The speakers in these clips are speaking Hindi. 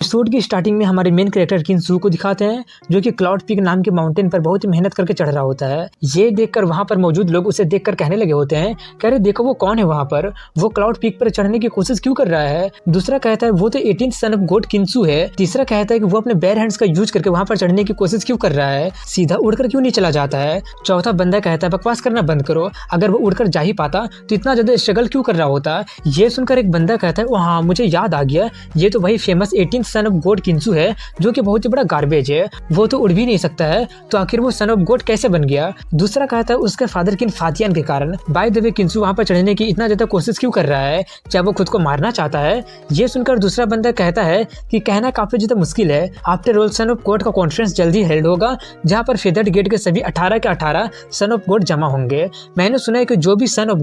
एपिसोड की स्टार्टिंग में हमारे मेन कैरेक्टर किनसू को दिखाते हैं, जो कि क्लाउड पीक नाम के माउंटेन पर बहुत ही मेहनत करके चढ़ रहा होता है। ये देखकर वहां पर मौजूद लोग उसे देखकर कहने लगे होते हैं, कह रहे देखो वो कौन है वहां पर, वो क्लाउड पीक पर चढ़ने की कोशिश क्यों कर रहा है। दूसरा कहता है वो तो 18th सन ऑफ गॉड किनसू है। तीसरा कहता है कि वो अपने बेयर हैंड्स का यूज करके वहां पर चढ़ने की कोशिश क्यों कर रहा है, सीधा उड़कर क्यों नहीं चला जाता है। चौथा बंदा कहता है बकवास करना बंद करो, अगर वो उड़कर जा ही पाता तो इतना ज्यादा स्ट्रगल क्यों कर रहा होता। ये सुनकर एक बंदा कहता है वो हाँ मुझे याद आ गया, ये तो वही famous 18th son of God किनसू है, जो कि बहुत ही बड़ा गार्बेज है, वो तो उड़ भी नहीं सकता है, तो आखिर वो सन ऑफ गॉड कैसे बन गया। दूसरा कहता है उसके फादर किन फातियान के कारण। बाय द वे किनसू वहां पर चढ़ने की इतना ज्यादा कोशिश क्यों कर रहा है, क्या वो खुद को मारना चाहता है। ये सुनकर दूसरा बंदा कहता है कि कहना काफी ज्यादा मुश्किल है, after all sun of God का कॉन्फ्रेंस जल्दी हेल्ड होगा, जहां पर फेदर्ड गेट के सभी 18 के 18 सन ऑफ गॉड जमा होंगे। मैंने सुना है कि जो भी सन ऑफ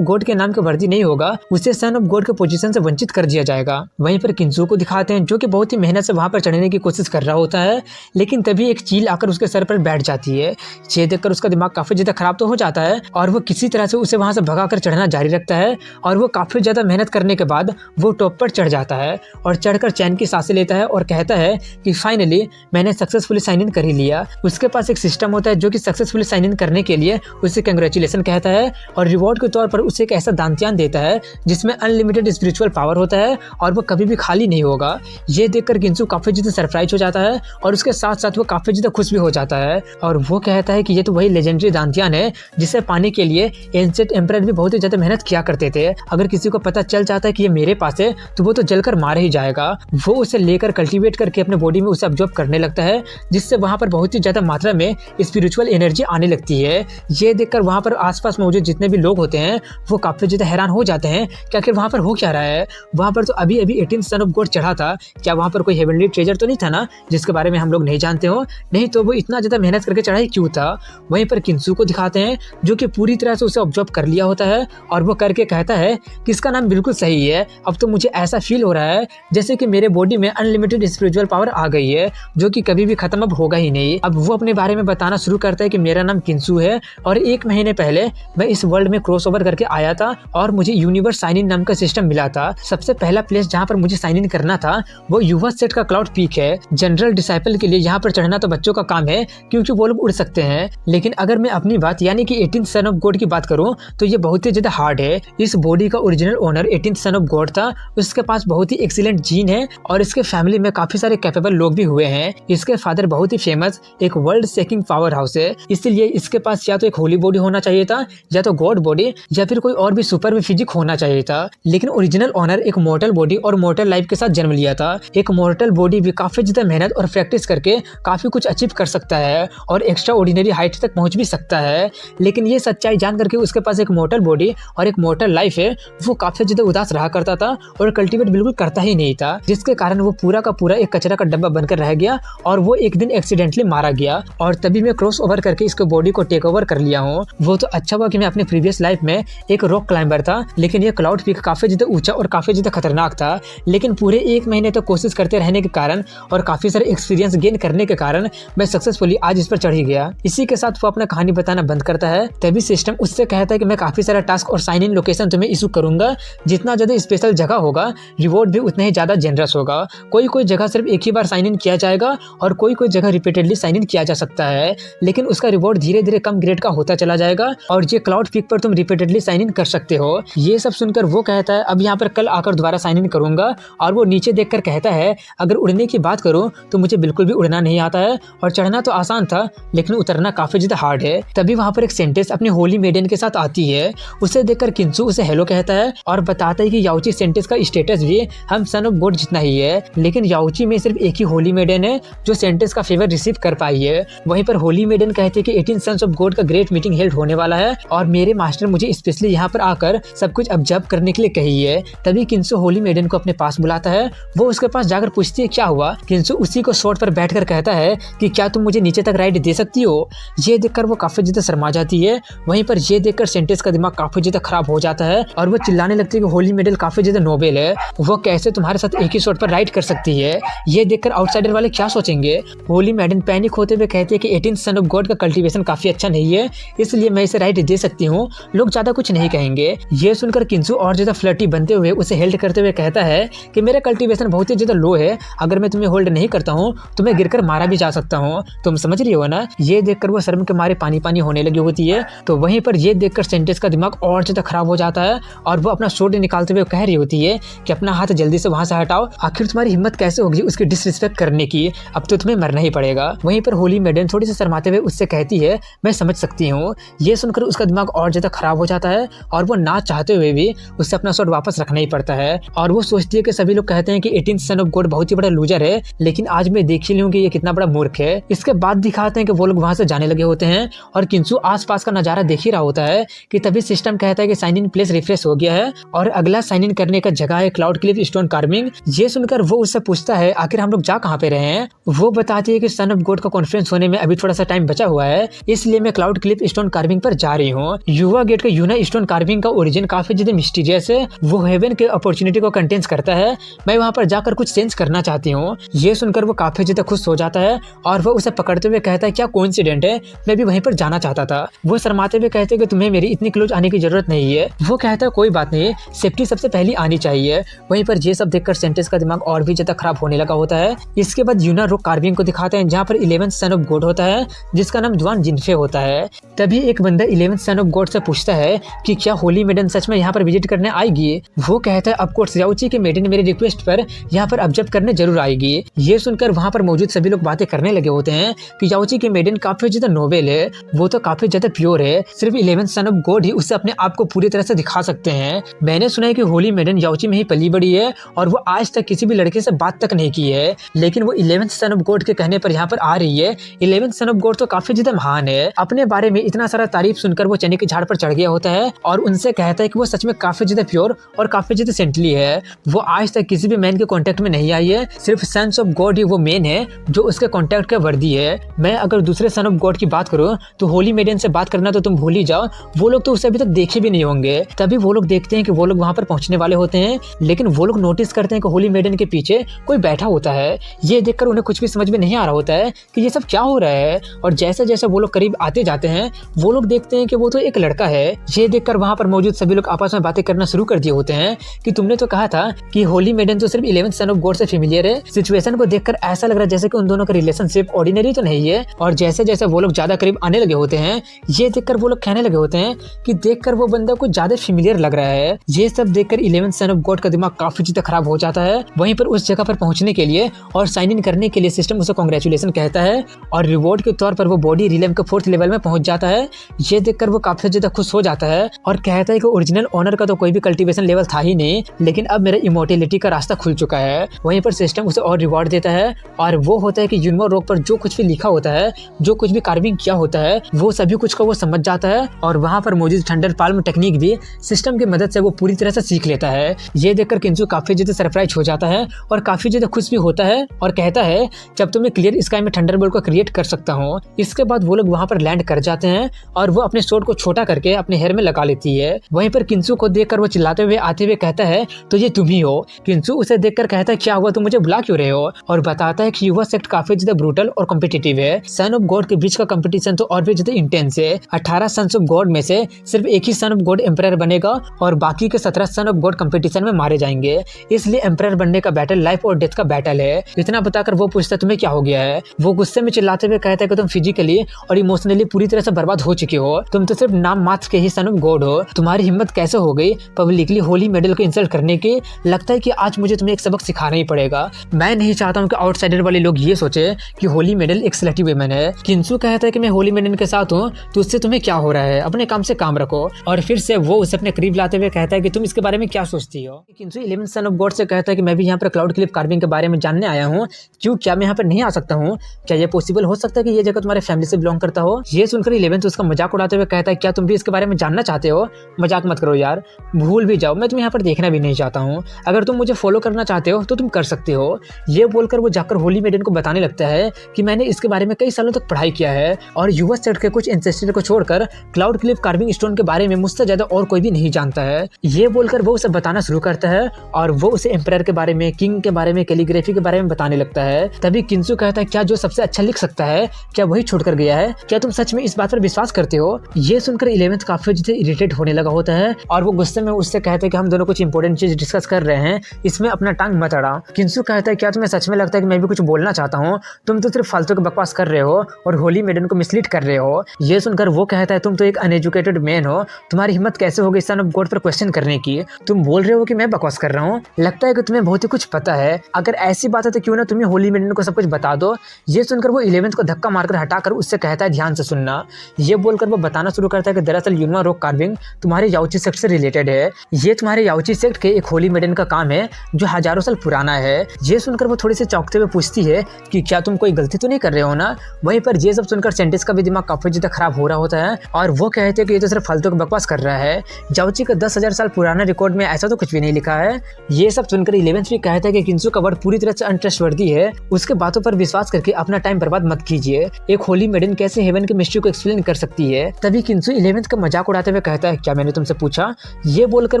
गॉड के नाम के वर्दी नहीं होगा, उसे सन ऑफ गॉड के पोजीशन से वंचित कर दिया जाएगा। वहीं पर किनसू को दिखाते हैं, जो कि बहुत ही मेहनत से वहां पर चढ़ने की कोशिश कर रहा होता है, लेकिन तभी एक चील आकर उसके सर पर बैठ जाती है। ये देखकर उसका दिमाग काफी ज्यादा खराब तो हो जाता है और वो किसी तरह से उसे वहां से भगाकर चढ़ना जारी रखता है और वो काफी ज्यादा मेहनत करने के बाद वो टॉप पर चढ़ जाता है और चढ़कर चैन की सांसें लेता है और कहता है कि फाइनली मैंने सक्सेसफुली साइन इन कर ही लिया। उसके पास एक सिस्टम होता है जो कि सक्सेसफुली साइन इन करने के लिए उसे कंग्रेचुलेशन कहता है और रिवॉर्ड के तौर पर उसे एक ऐसा दानत्यान देता है जिसमें अनलिमिटेड स्पिरिचुअल पावर होता है और वो कभी भी खाली नहीं होगा। ये देखकर किनसू काफी ज्यादा सरप्राइज हो जाता है और उसके साथ साथ वो काफी ज्यादा खुश भी हो जाता है और वो कहता है कि ये तो वही लेजेंडरी दानत्यान है जिसे पाने के लिए एंशिएंट एम्परर भी बहुत ही ज्यादा मेहनत किया करते थे। अगर किसी को पता चल जाता है कि ये मेरे पास है तो वो तो जलकर मार ही जाएगा। वो उसे लेकर कल्टीवेट करके अपने बॉडी में उसे अब्जॉर्ब करने लगता है, जिससे वहां पर बहुत ही ज्यादा मात्रा में स्पिरिचुअल एनर्जी आने लगती है। ये देखकर वहां पर आसपास मौजूद जितने भी लोग होते हैं वो काफी ज्यादा हैरान हो जाते हैं कि आखिर वहां पर हो क्या रहा है। वहां पर तो अभी अभी 18th सन ऑफ गॉड चढ़ा था, क्या वहां पर कोई हेवनली ट्रेजर तो नहीं था ना जिसके बारे में हम लोग नहीं जानते हो, नहीं तो वो इतना ज्यादा मेहनत करके चढ़ाई क्यों था। वहीं पर किनसू को दिखाते हैं, जो कि पूरी तरह से उसे ऑब्जर्व कर लिया होता है और वो करके कहता है कि इसका नाम बिल्कुल सही है, अब तो मुझे ऐसा फील हो रहा है जैसे कि मेरे बॉडी में अनलिमिटेड स्पिरिचुअल पावर आ गई है, जो कि कभी भी खत्म अब होगा ही नहीं। अब वो अपने बारे में बताना शुरू करता है कि मेरा नाम किनसू है और 1 महीने पहले मैं इस वर्ल्ड में क्रॉस ओवर करके आया था और मुझे यूनिवर्स साइन इन नाम का सिस्टम मिला था। सबसे पहला प्लेस जहाँ पर मुझे साइन इन करना था वो युवा सेट का क्लाउड पीक है। जनरल डिसाइपल के लिए यहाँ पर चढ़ना तो बच्चों का काम है क्योंकि वो लोग उड़ सकते हैं, लेकिन अगर मैं अपनी बात यानी कि 18th सन ऑफ गॉड की बात करूँ तो ये बहुत ही ज्यादा हार्ड है। इस बॉडी का original owner 18th son of God था, उसके पास बहुत ही एक्सीलेंट जीन है और इसके फैमिली में काफी सारे कैपेबल लोग भी हुए हैं। इसके फादर बहुत ही फेमस एक वर्ल्ड शेकिंग पावर हाउस है, इसलिए इसके पास या तो एक होली बॉडी होना चाहिए था या तो गॉड बॉडी या फिर कोई और भी सुपर में फिजिक होना चाहिए था। लेकिन ओरिजिनल ओनर एक मॉर्टल बॉडी और मॉर्टल लाइफ के साथ जन्म लिया था। एक मॉर्टल बॉडी भी काफी ज्यादा मेहनत और प्रैक्टिस करके काफी कुछ अचीव कर सकता है और एक्स्ट्रा ऑर्डिनरी हाइट तक पहुंच भी सकता है, लेकिन ये सच्चाई जान करके उसके पास एक मॉर्टल बॉडी और एक मॉर्टल लाइफ है, वो काफी ज्यादा उदास रहा करता था और कल्टीवेट बिल्कुल करता ही नहीं था, जिसके कारण वो पूरा का पूरा एक कचरा का डब्बा बनकर रह गया और वो एक दिन एक्सीडेंटली मारा गया। और तभी मैं क्रॉस ओवर करके इसके बॉडी को टेक ओवर कर लिया हूँ। वो तो अच्छा हुआ कि मैं अपने प्रीवियस लाइफ में एक रॉक क्लाइंबर था, लेकिन ये क्लाउड पीक काफी ज्यादा ऊंचा और काफी ज्यादा खतरनाक था, लेकिन पूरे 1 महीने तक कोशिश करते रहने के कारण और काफी सारे एक्सपीरियंस गेन करने के कारण मैं सक्सेसफुली आज इस पर चढ़ ही गया। इसी के साथ वो अपना कहानी बताना बंद करता है। तभी सिस्टम उससे कहता है कि मैं काफी सारा टास्क और साइन इन लोकेशन तुम्हें इशू करूंगा, जितना ज्यादा स्पेशल जगह होगा रिवॉर्ड भी उतना ही ज्यादा जेनरस होगा। कोई कोई जगह सिर्फ एक ही बार साइन इन किया जाएगा और कोई कोई जगह रिपीटेडली साइन इन किया जा सकता है, लेकिन उसका रिवॉर्ड धीरे धीरे कम ग्रेड का होता चला जाएगा और ये क्लाउड पीक पर तुम रिपीटेडली साइन इन कर सकते हो। ये सब सुनकर वो कहता है अब यहाँ पर कल आकर दोबारा साइन इन करूंगा और वो नीचे देखकर कहता है अगर उड़ने की बात करूं तो मुझे बिल्कुल भी उड़ना नहीं आता है और चढ़ना तो आसान था लेकिन उतरना काफी ज्यादा हार्ड है। तभी वहां पर एक सेंटेंस अपनी होली मेडन के साथ आती है, उसे देखकर किनसू उसे हेलो कहता है और बताता है कि याओची सेंटेंस का स्टेटस भी हम सन ऑफ गॉड जितना ही है, लेकिन याओची में सिर्फ एक ही होली मेडन है जो सेंटेंस का फेवर रिसीव कर पाई है। वहीं पर होली मेडन कहती है कि 18 सन्स ऑफ गॉड का ग्रेट मीटिंग हेल्ड होने वाला है और मेरे मास्टर मुझे स्पेशली यहाँ पर आकर सब कुछ ऑब्जर्व करने के लिए कही है। तभी किनसू होली मेडन को अपने पास बुलाता है, वो उसके पास जाकर पूछती है क्या हुआ। किनसू उसी को शॉर्ट पर बैठकर कहता है कि क्या तुम मुझे नीचे तक राइड दे सकती हो। ये देखकर वो काफी ज्यादा शर्मा जाती है। वहीं पर ये देखकर सेंटेंस का दिमाग काफी ज्यादा खराब हो जाता है और वो चिल्लाने लगती है कि होली मेडल काफी ज्यादा नोबेल है, वो कैसे तुम्हारे साथ एक ही शॉट पर राइड कर सकती है। ये देखकर आउटसाइडर वाले क्या सोचेंगे। होली मेडन पैनिक होते हुए कहती है कि 18th सन ऑफ गॉड का कल्टीवेशन काफी अच्छा नहीं है, इसलिए मैं इसे राइड दे सकती हूँ, लोग ज्यादा कुछ नहीं कहेंगे। ये सुनकर किनसू और ज्यादा फ्लर्टी बनते हुए उसे हेल्ड करते हुए कहता है कि मेरा कल्टीवेशन कंडीशन बहुत ही ज्यादा लो है, अगर मैं तुम्हें होल्ड नहीं करता हूँ तो मैं गिरकर मारा भी जा सकता हूँ, तुम समझ रही हो ना। ये देखकर वो शर्म के मारे पानी पानी होने लगी होती है। तो वहीं पर ये देखकर सेंटेंस का दिमाग और ज्यादा खराब हो जाता है और वो अपना शोल्डर निकालते हुए कह रही होती है कि अपना हाथ जल्दी से वहां से हटाओ, आखिर तुम्हारी हिम्मत कैसे होगी उसकी डिसरिस्पेक्ट करने की, अब तो तुम्हें मरना ही पड़ेगा। वहीं पर होली मेडन थोड़ी सी शर्माते हुए उससे कहती है मैं समझ सकती हूँ। ये सुनकर उसका दिमाग और ज्यादा खराब हो जाता है और वो ना चाहते हुए भी उससे अपना शॉट वापस रखना ही पड़ता है। और वो सोचती है कि सभी लोग कहते हैं कि 18th सन ऑफ गॉड बहुत ही बड़ा लूजर है, लेकिन आज मैं देख ही लूं कि ये कितना बड़ा मूर्ख है। इसके बाद दिखाते हैं कि वो लोग वहां से जाने लगे होते हैं और किंसु आसपास का नजारा देख ही रहा होता है कि तभी सिस्टम कहता है कि साइन इन प्लेस रिफ्रेश हो गया है और अगला साइन इन करने का जगह है क्लाउड क्लिफ स्टोन कार्विंग। ये सुनकर वो उससे पूछता है आखिर हम लोग जा कहाँ पे रहे हैं। वो बताती है कि सन ऑफ गॉड का कॉन्फ्रेंस होने में अभी थोड़ा सा टाइम बचा हुआ है, इसलिए मैं क्लाउड क्लिफ स्टोन कार्विंग पर जा रही हूँ। युवा गेट का यूना स्टोन कार्विंग का ओरिजिन काफी ज्यादा मिस्टीरियस है, वो हेवन के अपॉर्चुनिटी को कंटेन्स करता है, मैं वहाँ पर जाकर कुछ सेंस करना चाहती हूँ। ये सुनकर वो काफी ज्यादा खुश हो जाता है और वो उसे पकड़ते हुए कहता है क्या कोइंसिडेंट है, मैं भी वहीं पर जाना चाहता था। वो शर्माते हुए कहते हैं कि तुम्हें मेरी इतनी क्लोज आने की जरूरत नहीं है। वो कहता है कोई बात नहीं, सेफ्टी सबसे पहले आनी चाहिए। वहीं पर ये सब देखकर सेंटेंस का दिमाग और भी ज्यादा खराब होने लगा होता है। इसके बाद यूना रॉक कार्विंग को दिखाते हैं जहाँ पर 11th सन ऑफ गॉड होता है जिसका नाम जुआन जिनफे होता है। तभी एक बंदा 11th सन ऑफ गॉड से पूछता है कि क्या होली मेडन सच में यहाँ पर विजिट करने आएगी। वो कहता है ऑफकोर्स याओची की मेडन मेरे रिक्वेस्ट पर यहाँ पर ऑब्जर्व करने जरूर आएगी। ये सुनकर वहाँ पर मौजूद सभी लोग बातें करने लगे होते हैं कि याओची की मेडन काफी ज्यादा नोबेल है, वो तो काफी ज्यादा प्योर है, सिर्फ 11th सन ऑफ गॉड ही उससे अपने आप को पूरी तरह से दिखा सकते हैं। मैंने सुना है कि होली मेडन याओची में ही पली बड़ी है और वो आज तक किसी भी लड़के से बात तक नहीं की है, लेकिन वो 11th सन ऑफ गॉड के कहने पर यहाँ पर आ रही है। 11th सन ऑफ गॉड तो काफी ज्यादा महान है। अपने बारे में इतना सारा तारीफ सुनकर वो चने के झाड़ पर चढ़ गया होता है और उनसे कहता है कि वो सच में काफी ज्यादा प्योर और काफी ज्यादा सेंटली है। वो आज तक किसी भी मैन के कांटेक्ट में नहीं आई है, सिर्फ सन्स ऑफ गॉड ही वो मैन है जो उसके कांटेक्ट का वर्दी है। मैं अगर दूसरे सन ऑफ गॉड की बात करूँ तो होली मेडन से बात करना तो तुम भूल ही जाओ, वो लोग तो उसे अभी तक देखे भी नहीं होंगे। तभी वो लोग देखते हैं कि वो लोग वहाँ पर पहुंचने वाले होते हैं, लेकिन वो लोग नोटिस करते हैं कि होली मेडन के पीछे कोई बैठा होता है। ये देखकर उन्हें कुछ भी समझ में नहीं आ रहा होता है कि ये सब क्या हो रहा है। और जैसे जैसे वो लोग करीब आते जाते हैं वो लोग देखते हैं कि वो तो एक लड़का है। ये देखकर वहाँ पर मौजूद सभी लोग आपस में बातें करना शुरू कर दिए होते हैं कि तुमने तो कहा था कि होली मेडन तो सिर्फ 11th सन ऑफ गॉड से फेमिलियर है। सिचुएशन को देखकर ऐसा लग रहा है जैसे कि उन दोनों का रिलेशनशिप ऑर्डिनरी तो नहीं है। और जैसे जैसे वो लोग ज्यादा करीब आने लगे होते हैं ये देखकर वो लोग कहने लगे होते हैं कि देखकर वो बंदा कुछ ज्यादा फेमिलियर लग रहा है। ये सब देखकर 11th सन ऑफ गॉड का दिमाग काफी ज्यादा खराब हो जाता है। वहीं पर उस जगह पर पहुंचने के लिए और साइन इन करने के लिए सिस्टम उसे कांग्रेचुलेशन कहता है और रिवॉर्ड के तौर पर वो बॉडी रिलेम के 4th लेवल में पहुंच जाता है। ये देखकर वो काफी ज्यादा खुश हो जाता है और कहता है कि ओरिजिनल ऑनर का तो कोई भी कल्टीवेशन लेवल था ही नहीं, लेकिन अब मेरा इमोर्टेलिटी का रास्ता खुल चुका है। वहीं पर सिस्टम उसे और रिवॉर्ड देता है और वो होता है कि यूनिमो रॉक पर जो कुछ भी लिखा होता है, जो कुछ भी कार्विंग किया होता है, वो सभी कुछ को वो समझ जाता है और वहाँ पर मौजूद थंडर पाल्म टेक्निक भी सिस्टम की मदद से वो पूरी तरह से सीख लेता है। ये देखकर किंसु काफी ज्यादा सरप्राइज हो जाता है और काफी ज्यादा खुश भी होता है और कहता है जब तुम क्लियर स्काई में थंडरबोल्ट को क्रिएट कर सकता हूँ। इसके बाद वो लोग वहाँ पर लैंड कर जाते हैं और वो अपने स्वॉर्ड को छोटा करके अपने हेयर में लगा लेती है। वहीं पर किंसु को देखकर वो चिल्लाते हुए आते हुए कहता है तो ये तुम ही हो। किंसु उसे देखकर कहता है क्या हुआ, तुम मुझे बुला क्यों रहे हो, और बताता है कि युवा सेक्ट काफी ज्यादा ब्रूटल और कॉम्पिटिटिव है। सन ऑफ गॉड के बीच का कंपटीशन तो और भी ज्यादा इंटेंस है। 18 सन्स ऑफ गॉड में से सिर्फ एक ही सन ऑफ गॉड एम्परर बनेगा और बाकी के 17 सन ऑफ गॉड कंपटीशन में मारे जाएंगे। इसलिए एम्परर बनने का बैटल लाइफ और डेथ का बैटल है। इतना बताकर वो पूछता तुम्हें क्या हो गया है। वो गुस्से में चिल्लाते हुए कहता है कि तुम फिजिकली और इमोशनली पूरी तरह से बर्बाद हो चुके हो, तुम तो सिर्फ नाम मात्र के ही सन ऑफ गॉड हो। तुम्हारी हिम्मत कैसे हो गई पब्लिकली होली मेडल को इंसल्ट करने की। लगता है कि आज मुझे तुम्हें एक सबक सिखाना ही पड़ेगा। मैं नहीं चाहता हूँ कि आउटसाइडर वाले लोग ये सोचे कि होली मेडल एक सेलेक्टिव वुमेन है। किंसु कहता है कि मैं होली मेडल के साथ हूँ तो उससे तुम्हें क्या हो रहा है, अपने काम से काम रखो। और फिर से वो उसे अपने करीब लाते हुए कहता है कि तुम इसके बारे में क्या सोचती हो। किंसु 11th सन ऑफ गॉड से कहता है कि मैं भी यहाँ पर क्लाउड क्लिफ कार्विंग के बारे में जानने आया हूँ, क्यों क्या मैं यहाँ पर नहीं आ सकता हूँ, क्या ये पॉसिबल हो सकता है कि ये जगह तुम्हारे फैमिली से बिलोंग करता हो। ये सुनकर 11th उसका मजाक उड़ाते हुए कहता है क्या तुम भी इसके बारे में जानना चाहते हो। मजाक मत करो यार, भूल भी जाओ, मैं तुम्हें यहाँ पर देखना भी नहीं चाहता हूँ। अगर तुम मुझे फॉलो करना चाहते हो तो तुम कर सकते हो। ये बोलकर वो जाकर होली मेडन को बताने लगता है कि मैंने इसके बारे में कई सालों तक पढ़ाई किया है और यूएस सेक्ट के कुछ एंसेस्टर को छोड़कर क्लाउड क्लिफ कार्विंग स्टोन के बारे में मुझसे ज्यादा और कोई भी नहीं जानता है। ये बोलकर वो उसे बताना शुरू करता है और वो उसे एम्परर के बारे में, किंग के बारे में, कैलीग्राफी के बारे में बताने लगता है। तभी किंसु कहता है क्या जो सबसे अच्छा लिख सकता है क्या वही छोड़कर गया है, क्या तुम सच में इस बात पर विश्वास करते हो। ये सुनकर 11th काफी इरिटेट होने लगा होता है और वो गुस्से में उससे कहते हैं कि हम दोनों कुछ इंपॉर्टेंट चीज डिस्कस कर रहे हैं, इसमें अपना टांग मत अड़ाओ। किंसु कहता है क्या तुम्हें सच में लगता है कि मैं भी कुछ बोलना चाहता हूँ? तुम तो सिर्फ फालतू की बकवास कर रहे हो और होली मेडन को मिसलीड कर रहे हो। ये सुनकर वो कहता है तुम तो एक अनएजुकेटेड मैन हो, तुम्हारी हिम्मत कैसे होगी सन ऑफ गॉड पर क्वेश्चन करने की? तुम बोल रहे हो कि मैं बकवास कर रहा हूँ? लगता है कि तुम्हें बहुत ही कुछ पता है। अगर ऐसी बात है तो क्यों ना तुम्हें होली मेडन को सब कुछ बता दो। ये सुनकर वो 11th को धक्का मारकर हटाकर उससे कहता है ध्यान से सुनना। ये बोलकर वो बताना शुरू करता है कि दरअसल यूनवा रॉक कार्विंग तुम्हारे याओची सेक्ट से रिलेटेड है। ये तुम्हारे याओची सेक्ट के एक होली मेडन का काम है जो हजारों साल पुराना है। ये सुनकर वो थोड़ी सी चौंकते हुए पूछती है कि क्या तुम कोई गलती तो नहीं कर रहे हो ना? वहीं पर ये सब सुनकर सेंटिस का भी दिमाग काफी ज्यादा खराब हो रहा होता है और वो कहते हैं कि ये तो सिर्फ फालतू की बकवास कर रहा है। याओची का 10,000 साल पुराना रिकॉर्ड में ऐसा तो कुछ भी नहीं लिखा है। ये सब सुनकर 11th भी कहता है कि किंसु का वर्ड पूरी तरह से अनट्रस्टवर्दी है, उसके बातों पर विश्वास करके अपना टाइम बर्बाद मत कीजिए। एक होली मेडन कैसे हेवन के मिस्ट्री को एक्सप्लेन कर सकती है? तभी किंसु 11th का मजाक उड़ाते हुए कहता है क्या मैंने तुमसे पूछा? ये बोलकर